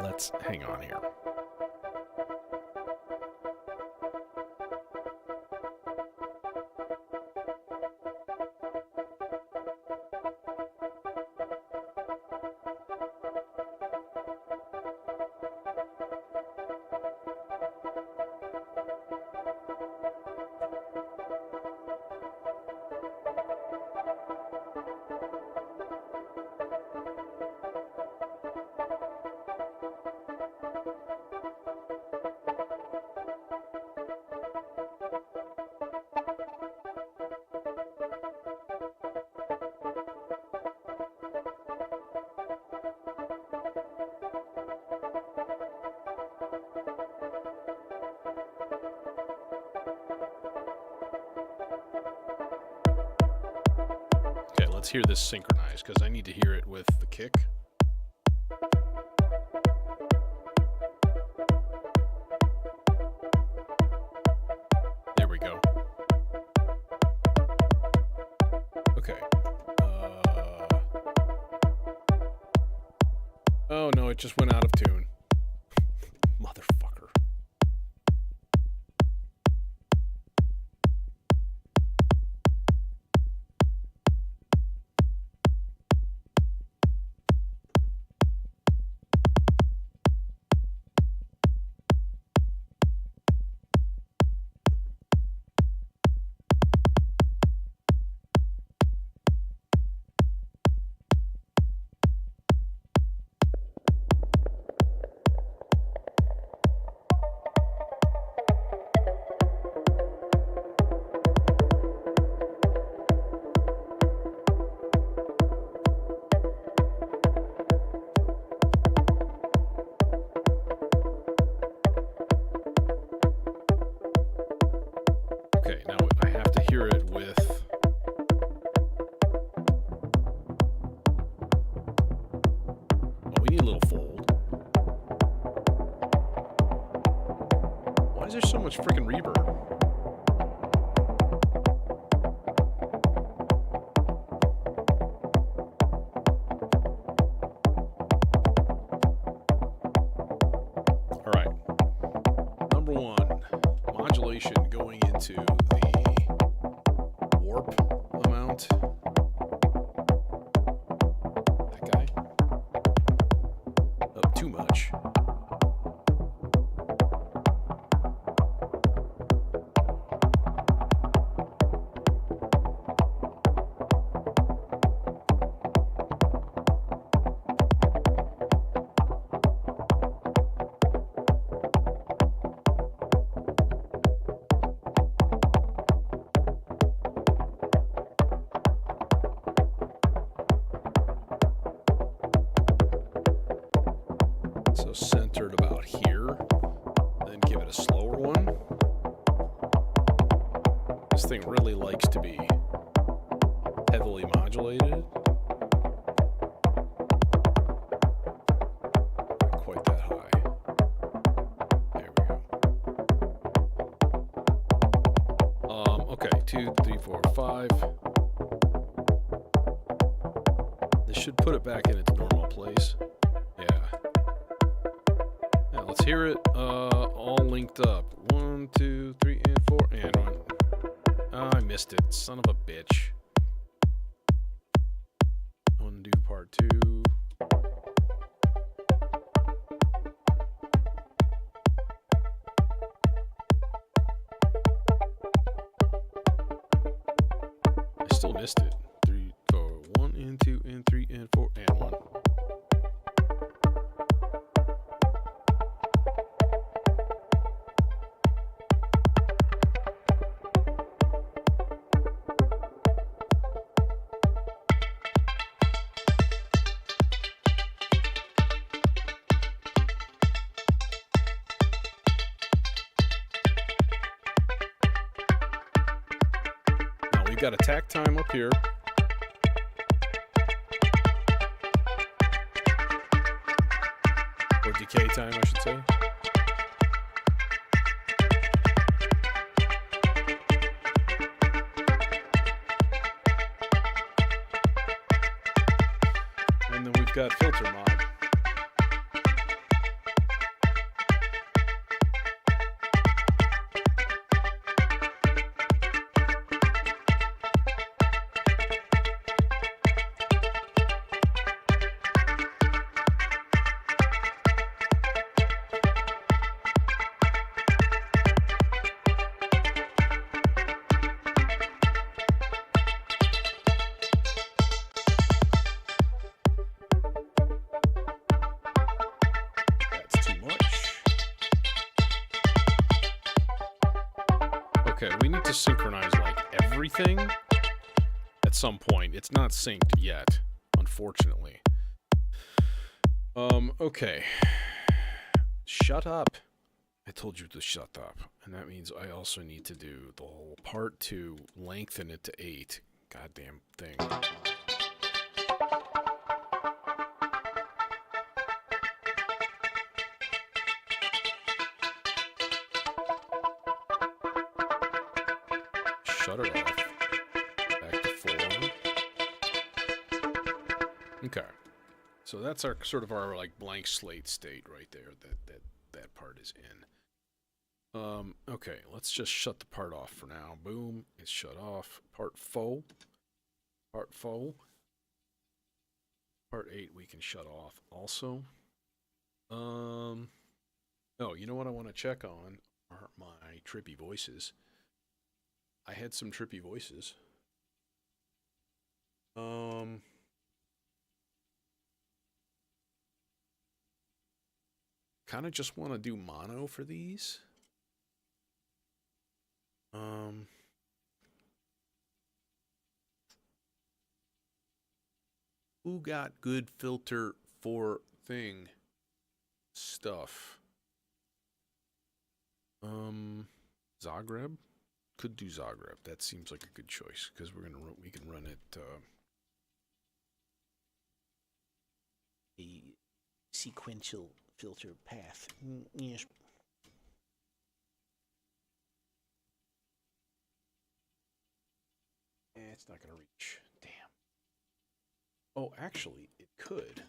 Let's hang on here. Okay, let's hear this synchronized, because I need to hear it with the kick. There we go. Okay. Oh no, it just went out of tune. Motherfucker. is there so much freaking reverb? All right. Number one, modulation going into the warp amount. That guy. Oh, too much. So centered about here, then give it a slower one. This thing really likes to be heavily modulated. Not quite that high. There we go. Okay, 2, 3, 4, 5. This should put it back in its normal place. Yeah. Let's hear it all linked up. 1, 2, 3, and 4, and 1. Oh, I missed it. Son of a bitch. Undo part 2. I still missed it. 3, 4, 1, and 2, and 3, and 4, and 1. We've got attack time up here. Or decay time, I should say. And then we've got filter mod. Okay, we need to synchronize like everything at some point. It's not synced yet, unfortunately. Okay. Shut up. I told you to shut up. And that means I also need to do the whole part 2, lengthen it to 8. Goddamn thing. Shut it off. Back to 4. Okay. So that's our sort of our like blank slate state right there. That part is in. Okay, let's just shut the part off for now. Boom, it's shut off. Part 4. Part 4. Part 8 we can shut off also. Oh, you know what I want to check on are my trippy voices. I had some trippy voices. Kind of just want to do mono for these. Who got good filter for thing stuff? Zagreb? Could do Zagreb. That seems like a good choice because we can run it a sequential filter path. Yes. it's not going to reach. Damn. Oh, actually, it could.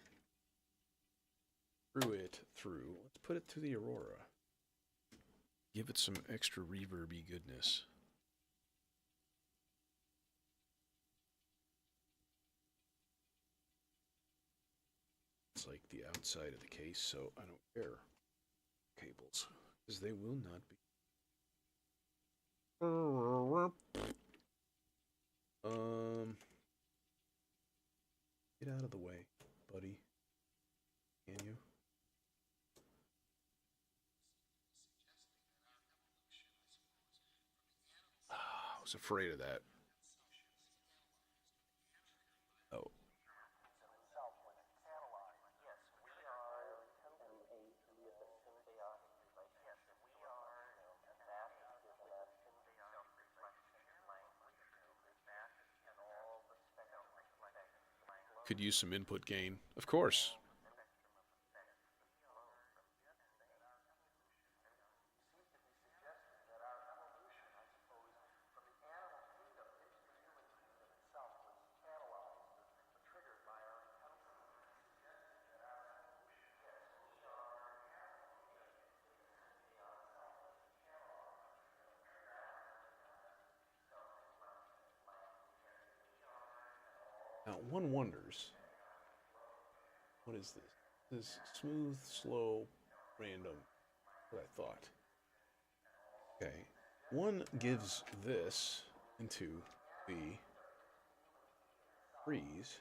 Through it through. Let's put it through the Aurora. Give it some extra reverby goodness. It's like the outside of the case, so I don't care. Cables, because they will not be. Get out of the way, buddy. Can you? I was afraid of that. Oh. Could use some input gain. Of course. Now, one wonders, what is this? This smooth, slow, random. What I thought. Okay. One gives this into the freeze.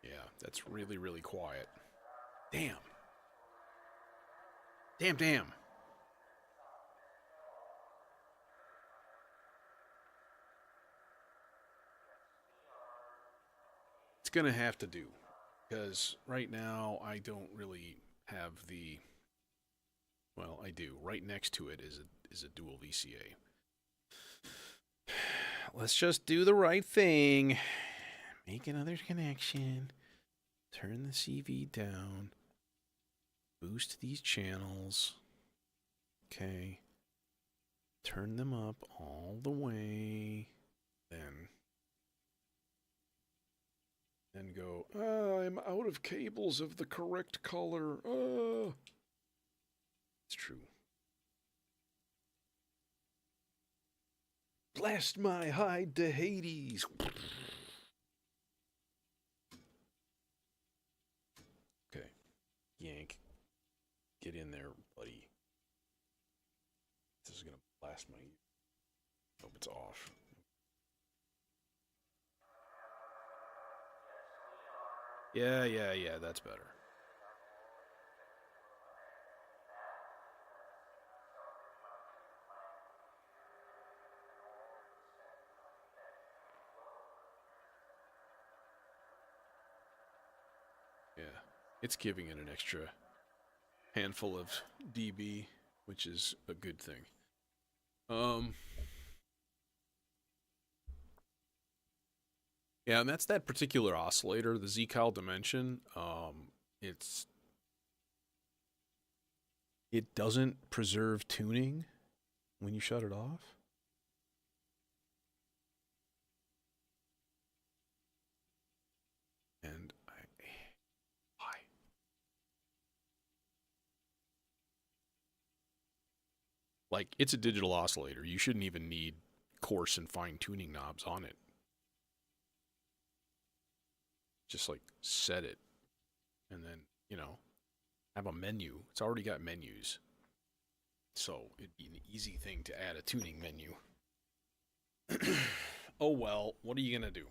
Yeah, that's really, really quiet. Damn. Damn. It's gonna have to do, because right now I don't really have the. Well, I do. Right next to it is a dual VCA. Let's just do the right thing. Make another connection. Turn the CV down. Boost these channels. Okay. Turn them up all the way. Then go, I'm out of cables of the correct color. It's true. Blast my hide to Hades. Okay. Yank. Get in there, buddy. This is going to blast my... Hope it's off. Yeah, that's better. Yeah, it's giving it an extra handful of dB, which is a good thing. Yeah, and that's that particular oscillator, the Z-Cal Dimension. It doesn't preserve tuning when you shut it off. And why? Like, it's a digital oscillator. You shouldn't even need coarse and fine tuning knobs on it. Just like set it and then, have a menu. It's already got menus. So it'd be an easy thing to add a tuning menu. Oh well, what are you going to do?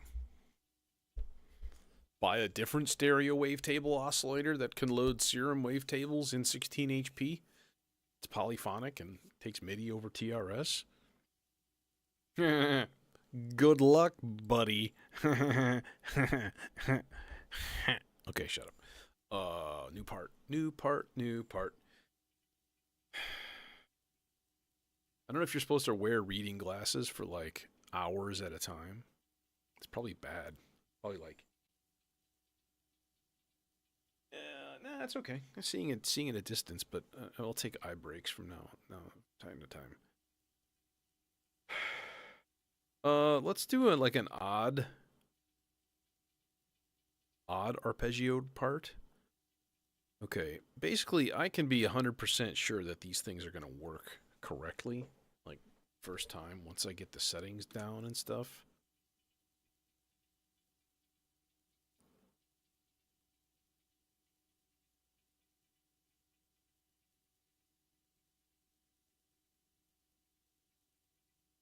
Buy a different stereo wavetable oscillator that can load serum wavetables in 16 HP? It's polyphonic and takes MIDI over TRS? Good luck, buddy. Okay, shut up. New part. New part. New part. I don't know if you're supposed to wear reading glasses for like hours at a time. It's probably bad. Probably like, nah, it's okay. I'm seeing at a distance, but I'll take eye breaks from now time to time. Let's do like an odd arpeggioed part. Okay, basically, I can be 100% sure that these things are gonna work correctly, like first time once I get the settings down and stuff.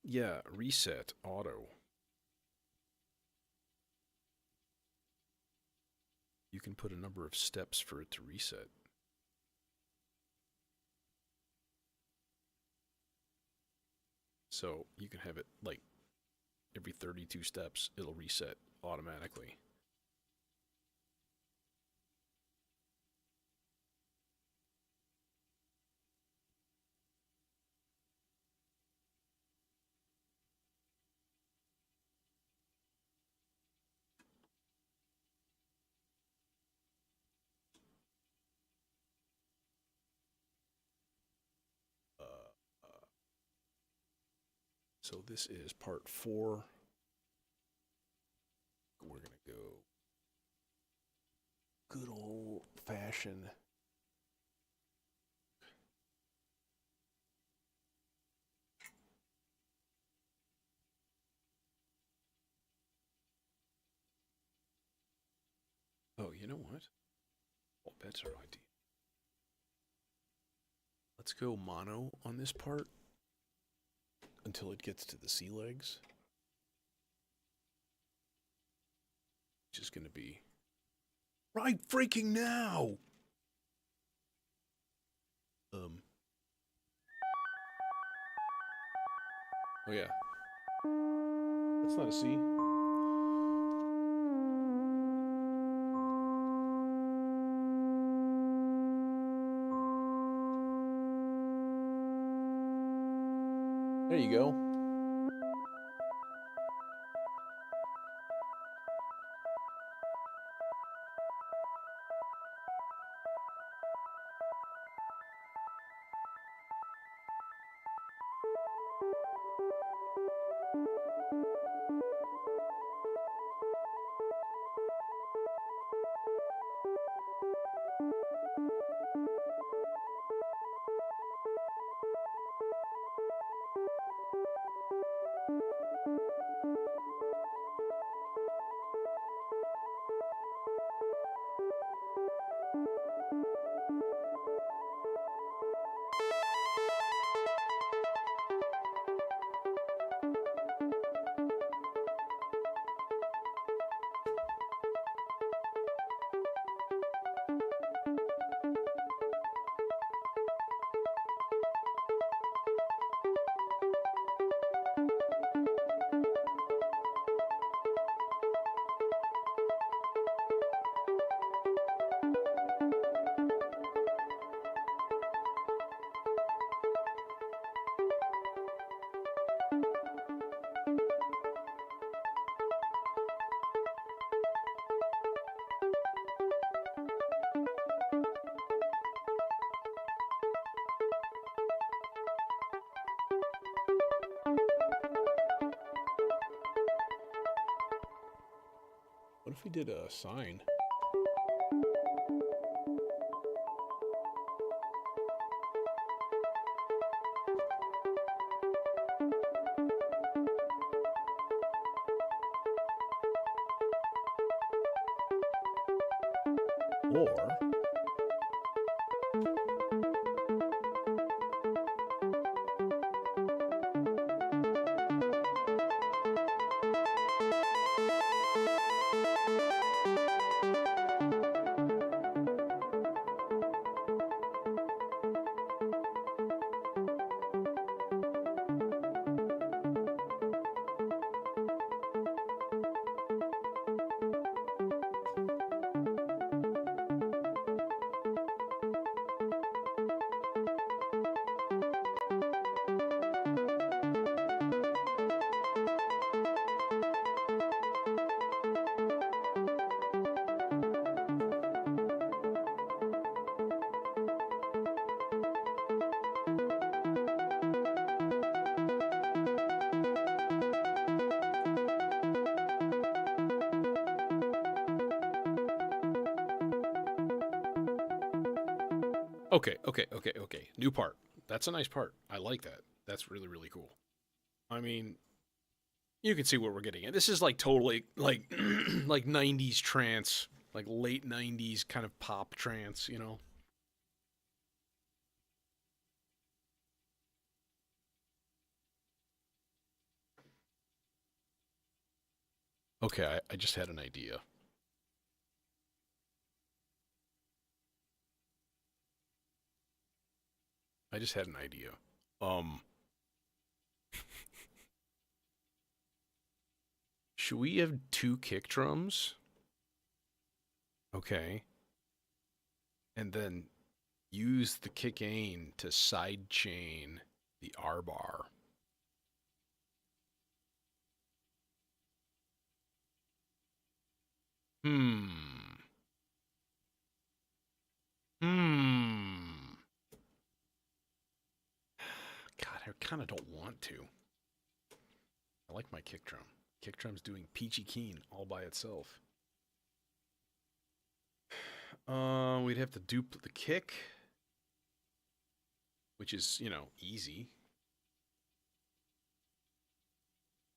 Yeah, reset auto. You can put a number of steps for it to reset. So you can have it like every 32 steps, it'll reset automatically. So this is part 4. We're going to go good old fashioned. Oh, you know what? All bets are ID. Let's go mono on this part until it gets to the sea legs. Which is going to be right freaking now. Oh yeah. That's not a C. There you go. What if we did a sign? Or Okay. New part. That's a nice part. I like that. That's really, really cool. I mean, you can see what we're getting at. This is like totally like like 90s trance, like late 90s kind of pop trance, you know? Okay, I just had an idea. I just had an idea. Um, should we have two kick drums? Okay. And then use the kick ain to sidechain the R bar. Hmm. Hmm. God, I kind of don't want to. I like my kick drum. Kick drum's doing peachy keen all by itself. We'd have to dupe the kick, which is, you know, easy.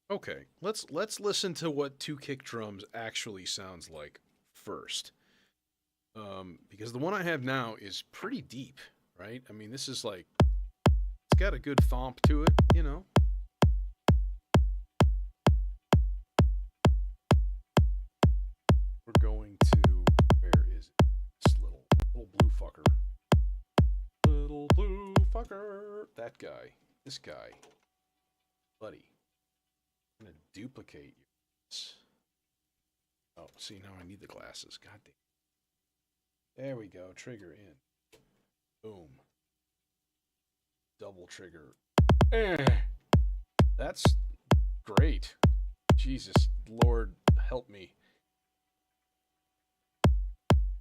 Okay, let's listen to what two kick drums actually sounds like first. Because the one I have now is pretty deep, right? I mean, this is like it's got a good thomp to it, you know. We're going to where is it? This little blue fucker. Little blue fucker. That guy. This guy. Buddy. I'm gonna duplicate yours. Oh, see now I need the glasses. God damn. There we go. Trigger in. Boom. Double trigger. That's great. Jesus Lord, help me.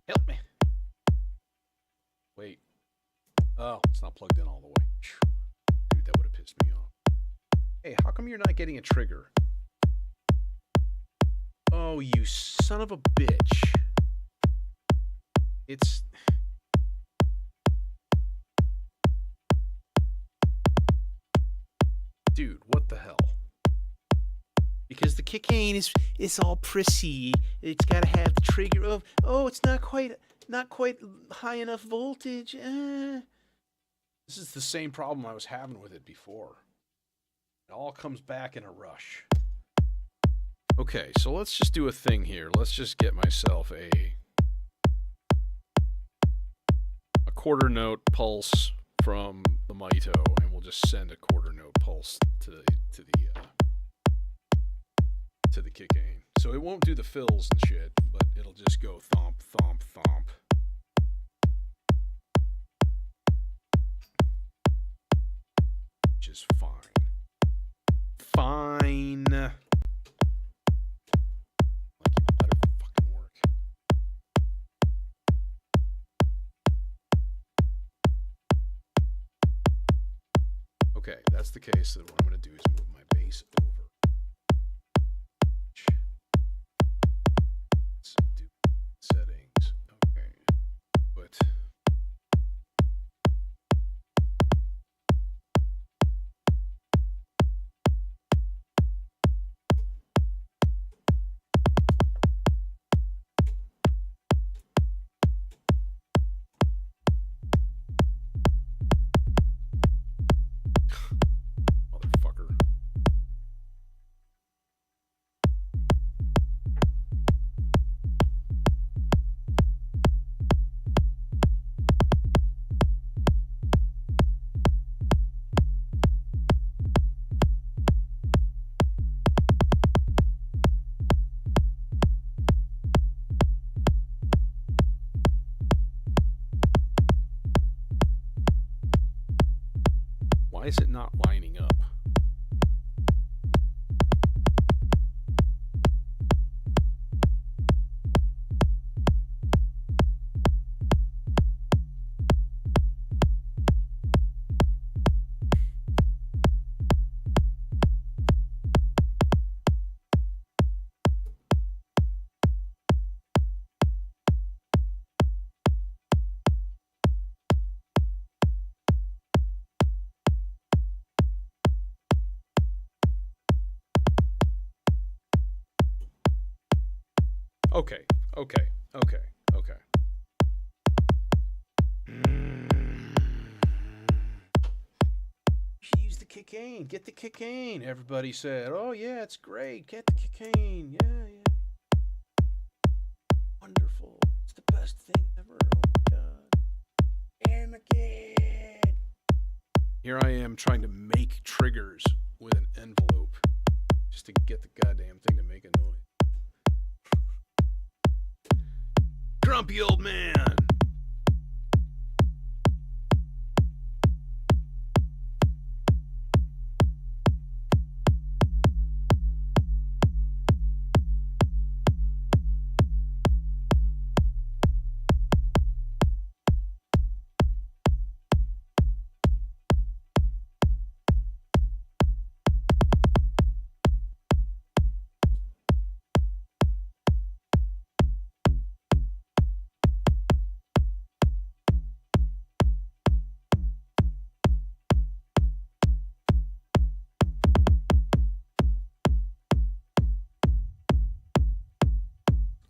Help me. Wait. Oh, it's not plugged in all the way. Dude, that would have pissed me off. Hey, how come you're not getting a trigger? Oh, you son of a bitch. It's... Dude, what the hell? Because the kick ain is all prissy. It's got to have the trigger of, oh, it's not quite high enough voltage. This is the same problem I was having with it before. It all comes back in a rush. Okay, so let's just do a thing here. Let's just get myself a quarter note pulse from the Mito, and we'll just send a quarter note pulse to the kick ain. So it won't do the fills and shit, but it'll just go thomp, thomp, thomp. Which is fine. Fine. Like, you better fucking work. Okay, that's the case. So what I'm going to do is move my bass over. Let's do settings. Okay. But motherfucker. Why is it not lining up? Okay, okay, okay, okay. Use the cocaine. Get the cocaine. Everybody said, "Oh yeah, it's great. Get the cocaine. Yeah, yeah. Wonderful. It's the best thing ever. Oh my god." And the kid. Here I am trying to make triggers with an envelope just to get the goddamn thing to make a noise. Grumpy old man.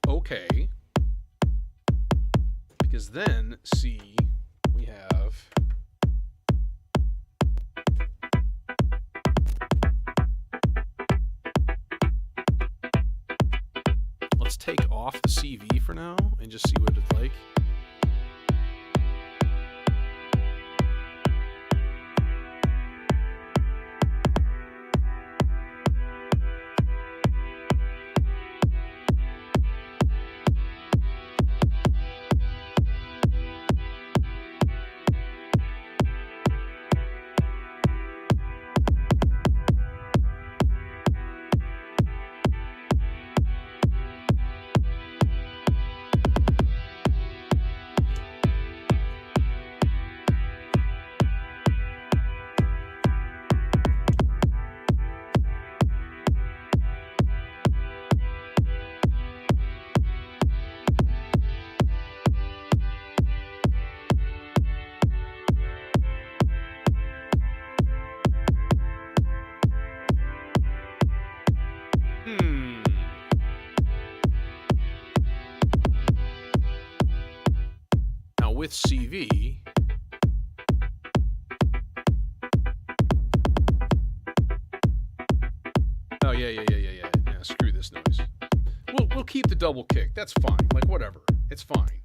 Okay. Because then, see, we have... Let's take off the CV for now and just see what it's like. Now with CV, oh yeah, screw this noise. We'll keep the double kick. That's fine. Like whatever. It's fine.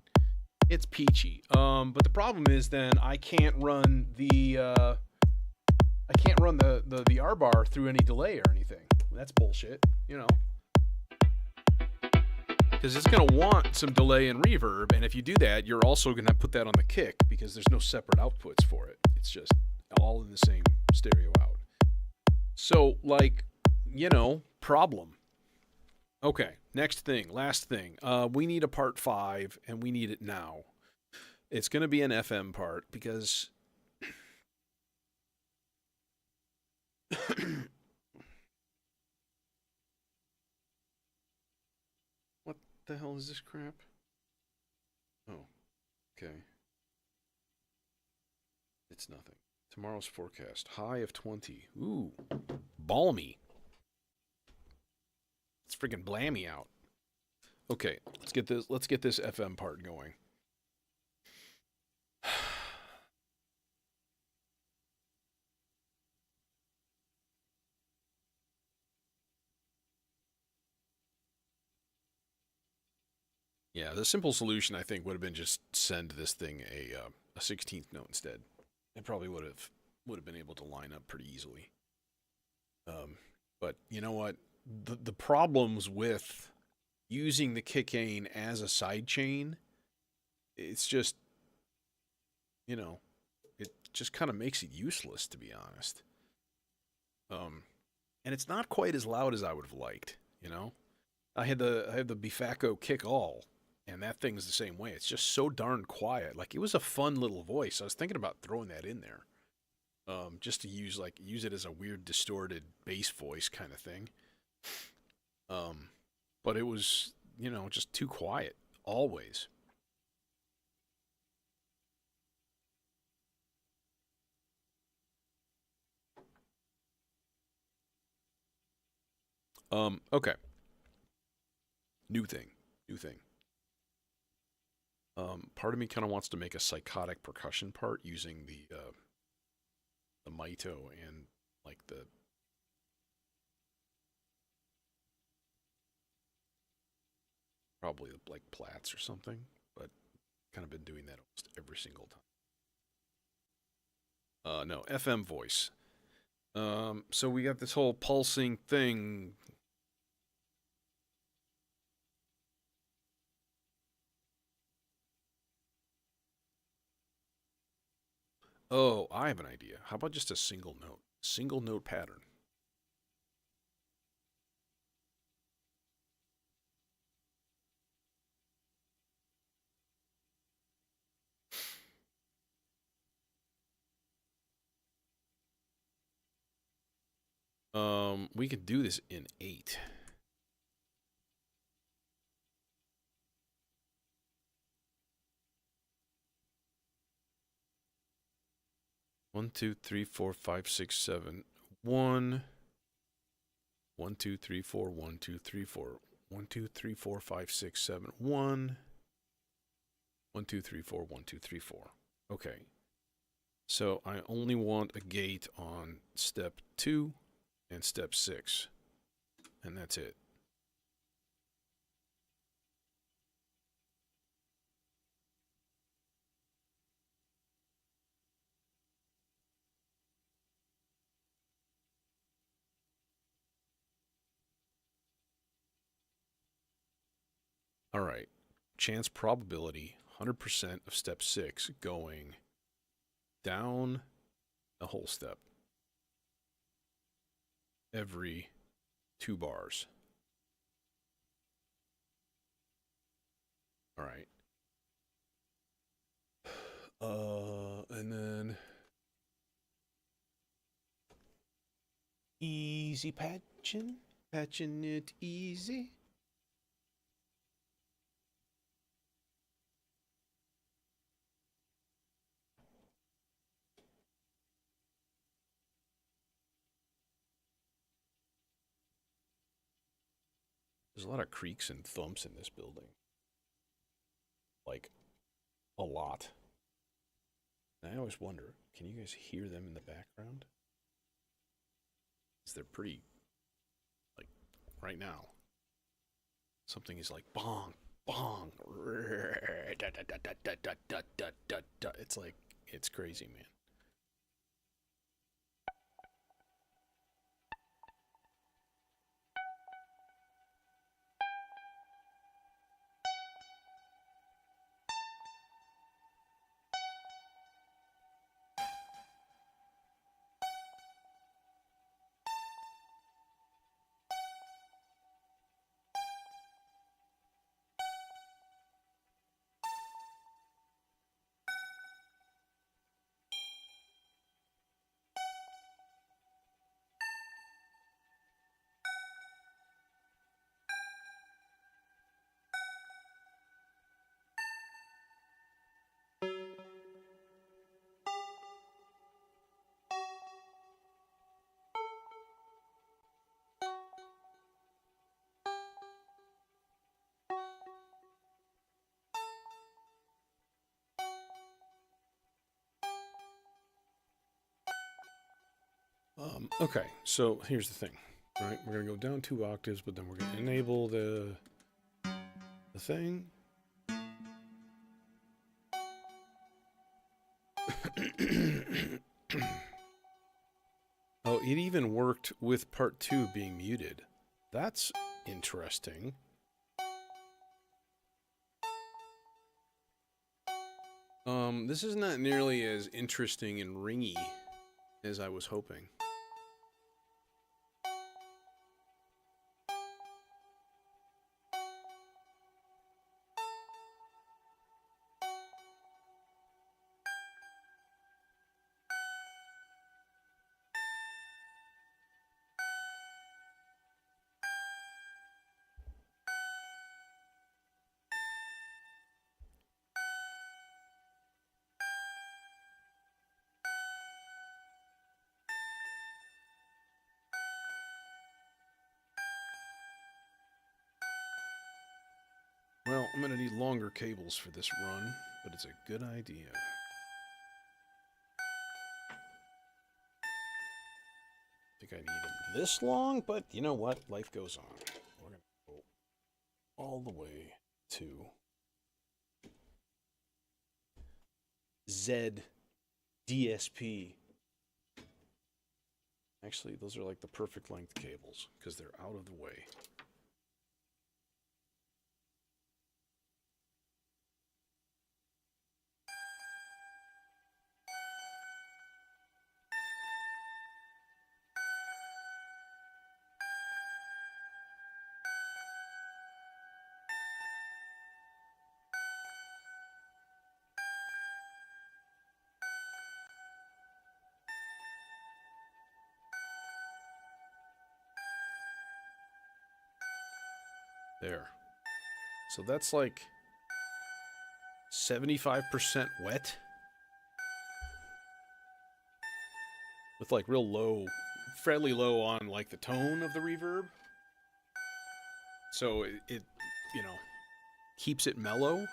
It's peachy. But the problem is then I can't run the R bar through any delay or anything. That's bullshit, you know. Because it's going to want some delay and reverb, and if you do that, you're also going to put that on the kick because there's no separate outputs for it. It's just all in the same stereo out. So, like, you know, problem. Okay, next thing, last thing. We need a part 5, and we need it now. It's going to be an FM part because... What the hell is this crap? Oh, okay. It's nothing. Tomorrow's forecast. High of 20. Ooh, balmy. It's freaking blammy out. Okay, let's get this FM part going. Yeah, the simple solution I think would have been just send this thing a 16th note instead. It probably would have been able to line up pretty easily. But you know what? The problems with using the kickane as a sidechain, it's just, you know, it just kind of makes it useless, to be honest. And it's not quite as loud as I would have liked, you know. I had the Bifaco kick all, and that thing's the same way. It's just so darn quiet. Like, it was a fun little voice. I was thinking about throwing that in there, just to use it as a weird distorted bass voice kind of thing. But it was, you know, just too quiet always. Okay. New thing. new thing. Part of me kind of wants to make a psychotic percussion part using the Mito and like the probably like Platts or something, but kind of been doing that almost every single time. No, FM voice. So we got this whole pulsing thing. Oh, I have an idea. How about just a single note? Single note pattern. We could do this in 8. One, two, three, four, five, six, seven. 1. 1, 2, 3, 4. 1, 2, 3, 4. 1, 2, 3, 4, 5, 6, 7. 1. 1, 2, 3, 4. 1, 2, 3, 4. Okay. So I only want a gate on step 2 and step 6. And that's it. All right. Chance probability 100% of step 6 going down a whole step every 2 bars. All right. And then easy patching it easy. There's a lot of creaks and thumps in this building. Like, a lot. And I always wonder, can you guys hear them in the background? Because they're pretty, like, right now. Something is like, bong, bong. It's like, it's crazy, man. Okay, so here's the thing. All right, we're gonna go down 2 octaves, but then we're gonna enable the thing. Oh, it even worked with part 2 being muted. That's interesting. This is not nearly as interesting and ringy as I was hoping. I'm going to need longer cables for this run, but it's a good idea. I think I need them this long, but you know what? Life goes on. We're going to go all the way to Z DSP. Actually, those are like the perfect length cables because they're out of the way. There. So that's like 75% wet. With like real low, fairly low on like the tone of the reverb. So it you know, keeps it mellow.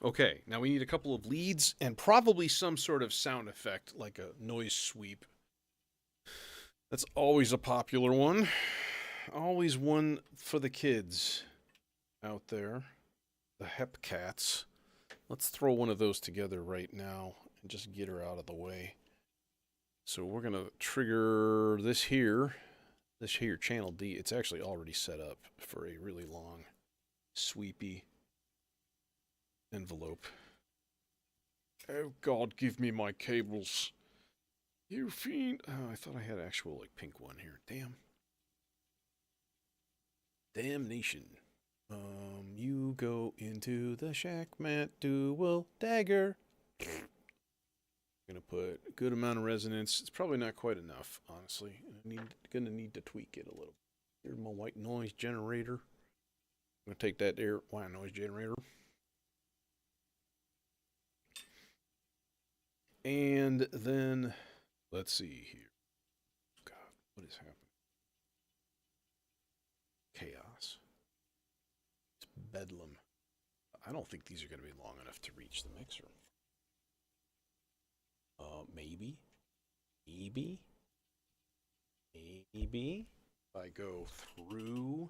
Okay, now we need a couple of leads and probably some sort of sound effect like a noise sweep. That's always a popular one. Always one for the kids out there. The Hep Cats. Let's throw one of those together right now and just get her out of the way. So we're going to trigger this here, channel D. It's actually already set up for a really long, sweepy envelope. Oh God, give me my cables. You fiend. Oh, I thought I had actual like pink one here. Damn. Damnation. You go into the shack, Matt Dual dagger. Gonna put a good amount of resonance. It's probably not quite enough, honestly. Gonna need to tweak it a little. Here's my white noise generator. I'm gonna take that there white noise generator. And then let's see here. God, what is happening? Chaos. It's bedlam. I don't think these are going to be long enough to reach the mixer. Maybe. If I go through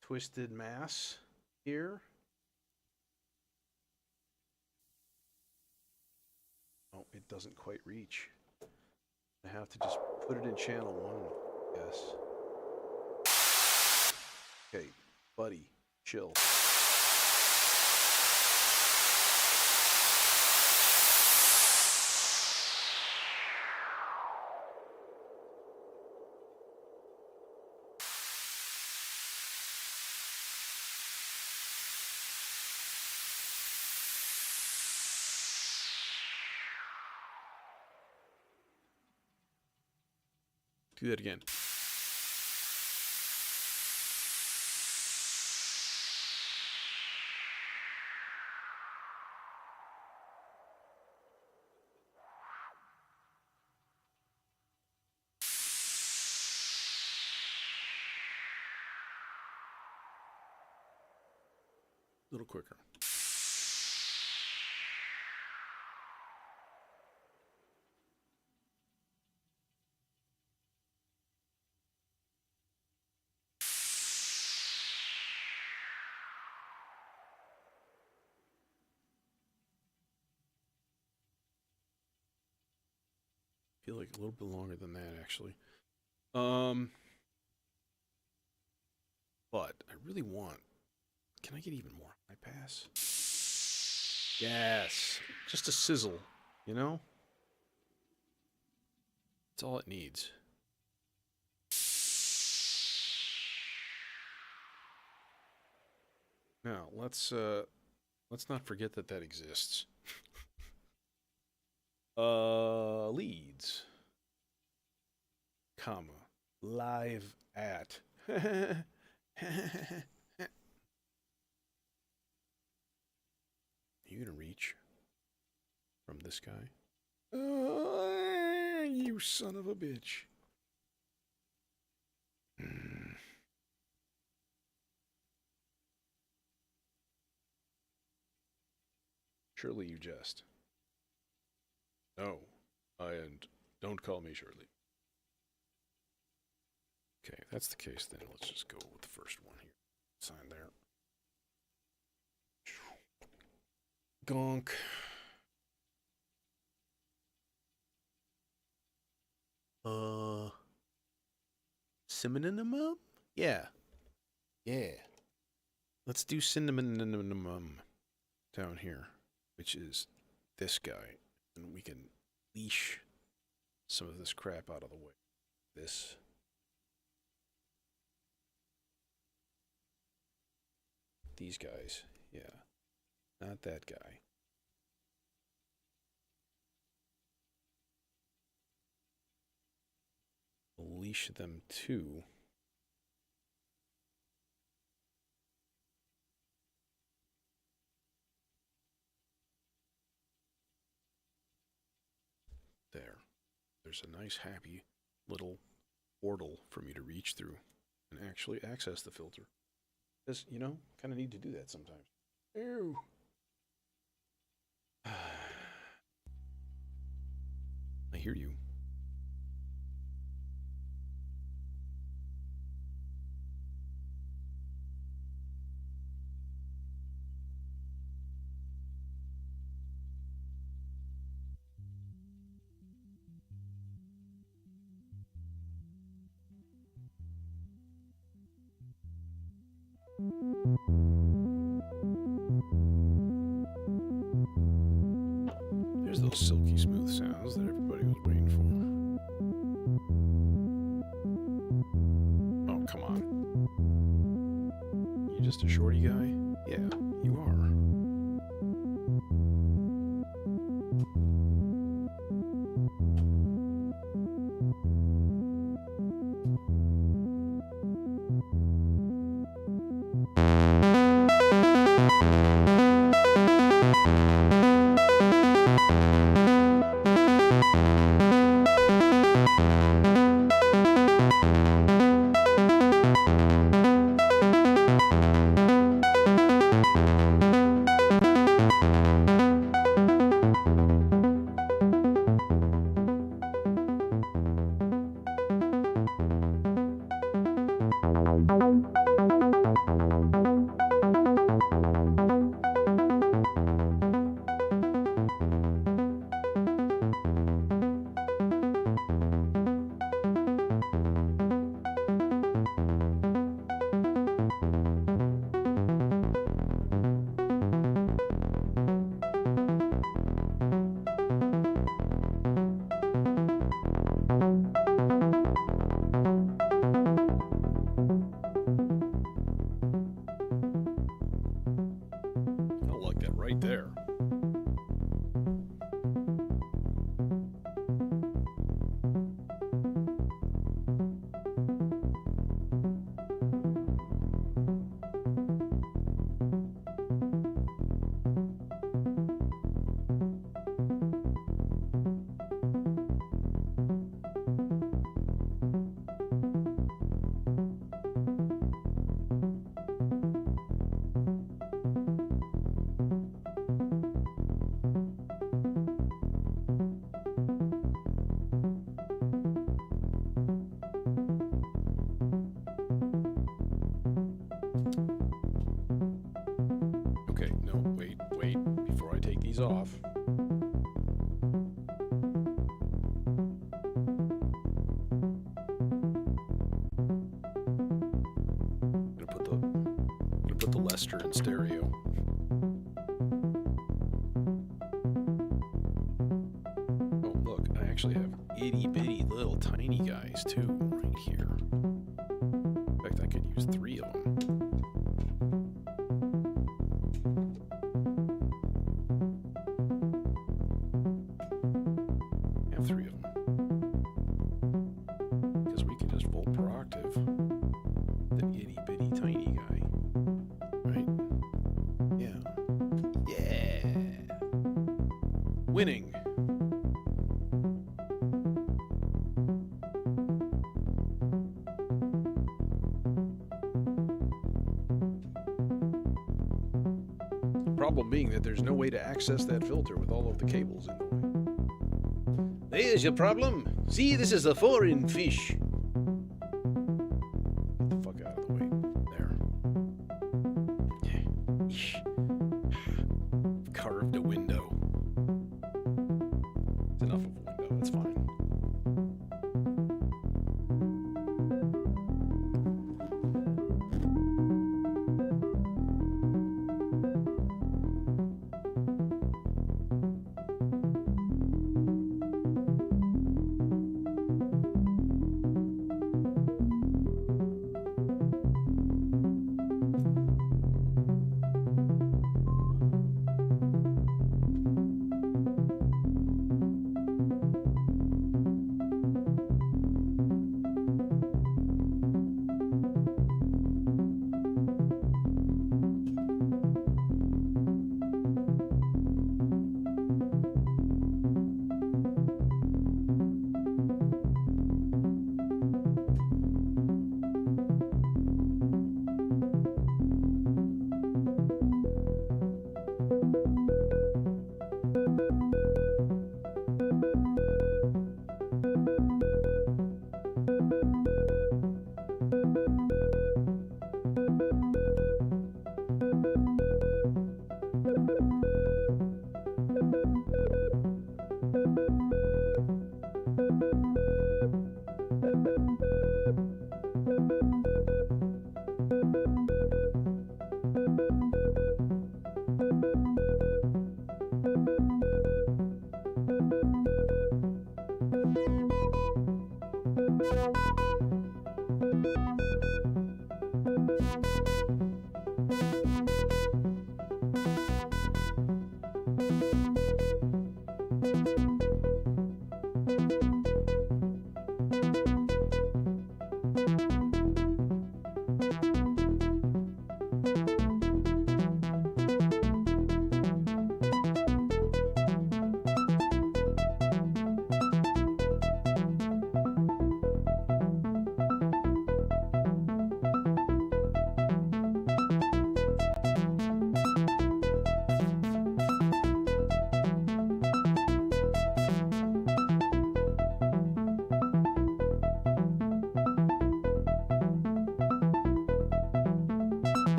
Twisted Mass here. Oh, it doesn't quite reach. I have to just put it in channel 1, yes. Okay, buddy, chill. Do that again. A little quicker. I feel like a little bit longer than that, actually. But I really want... Can I get even more high pass? Yes. Just a sizzle, you know? That's all it needs. Now, let's Let's not forget that that exists. Leads. Comma. Live at. You gonna reach from this guy? You son of a bitch. Surely you jest. No, and don't call me Shirley. Okay, if that's the case, then let's just go with the first one here. Sign there. Gonk. Cinnamon? Yeah. Yeah. Let's do cinnamon down here, which is this guy. And we can leash some of this crap out of the way. This. These guys. Yeah. Not that guy. Leash them too. There. There's a nice, happy little portal for me to reach through and actually access the filter. Because, you know, kind of need to do that sometimes. Ew. I hear you. There's those silky smooth sounds that everybody was waiting for. Oh, come on. You just a shorty guy? Yeah, you are. Right there. Okay, no, wait, before I take these off. I'm gonna put the Lester in stereo. Oh, look, I actually have itty bitty little tiny guys too, right here. In fact, I could use 3 of them. have 3 of them. Because we can just volt per octave. The itty bitty tiny guy. Right? Yeah. Yeah! Winning! Problem being that there's no way to access that filter with all of the cables in the way. There's your problem. See, this is a foreign fish. Get the fuck out of the way. There. Carved a window. It's enough of a window, that's fine.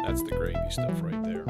That's the gravy stuff right there.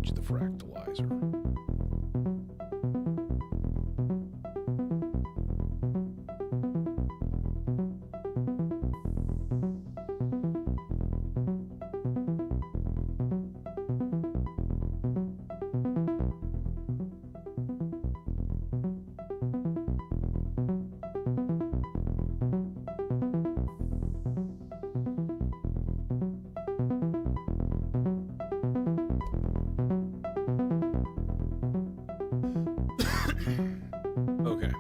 engage the fractalizer. Okay.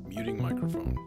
Muting microphone.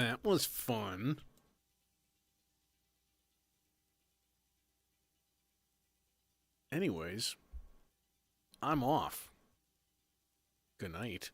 That was fun. Anyways, I'm off. Good night.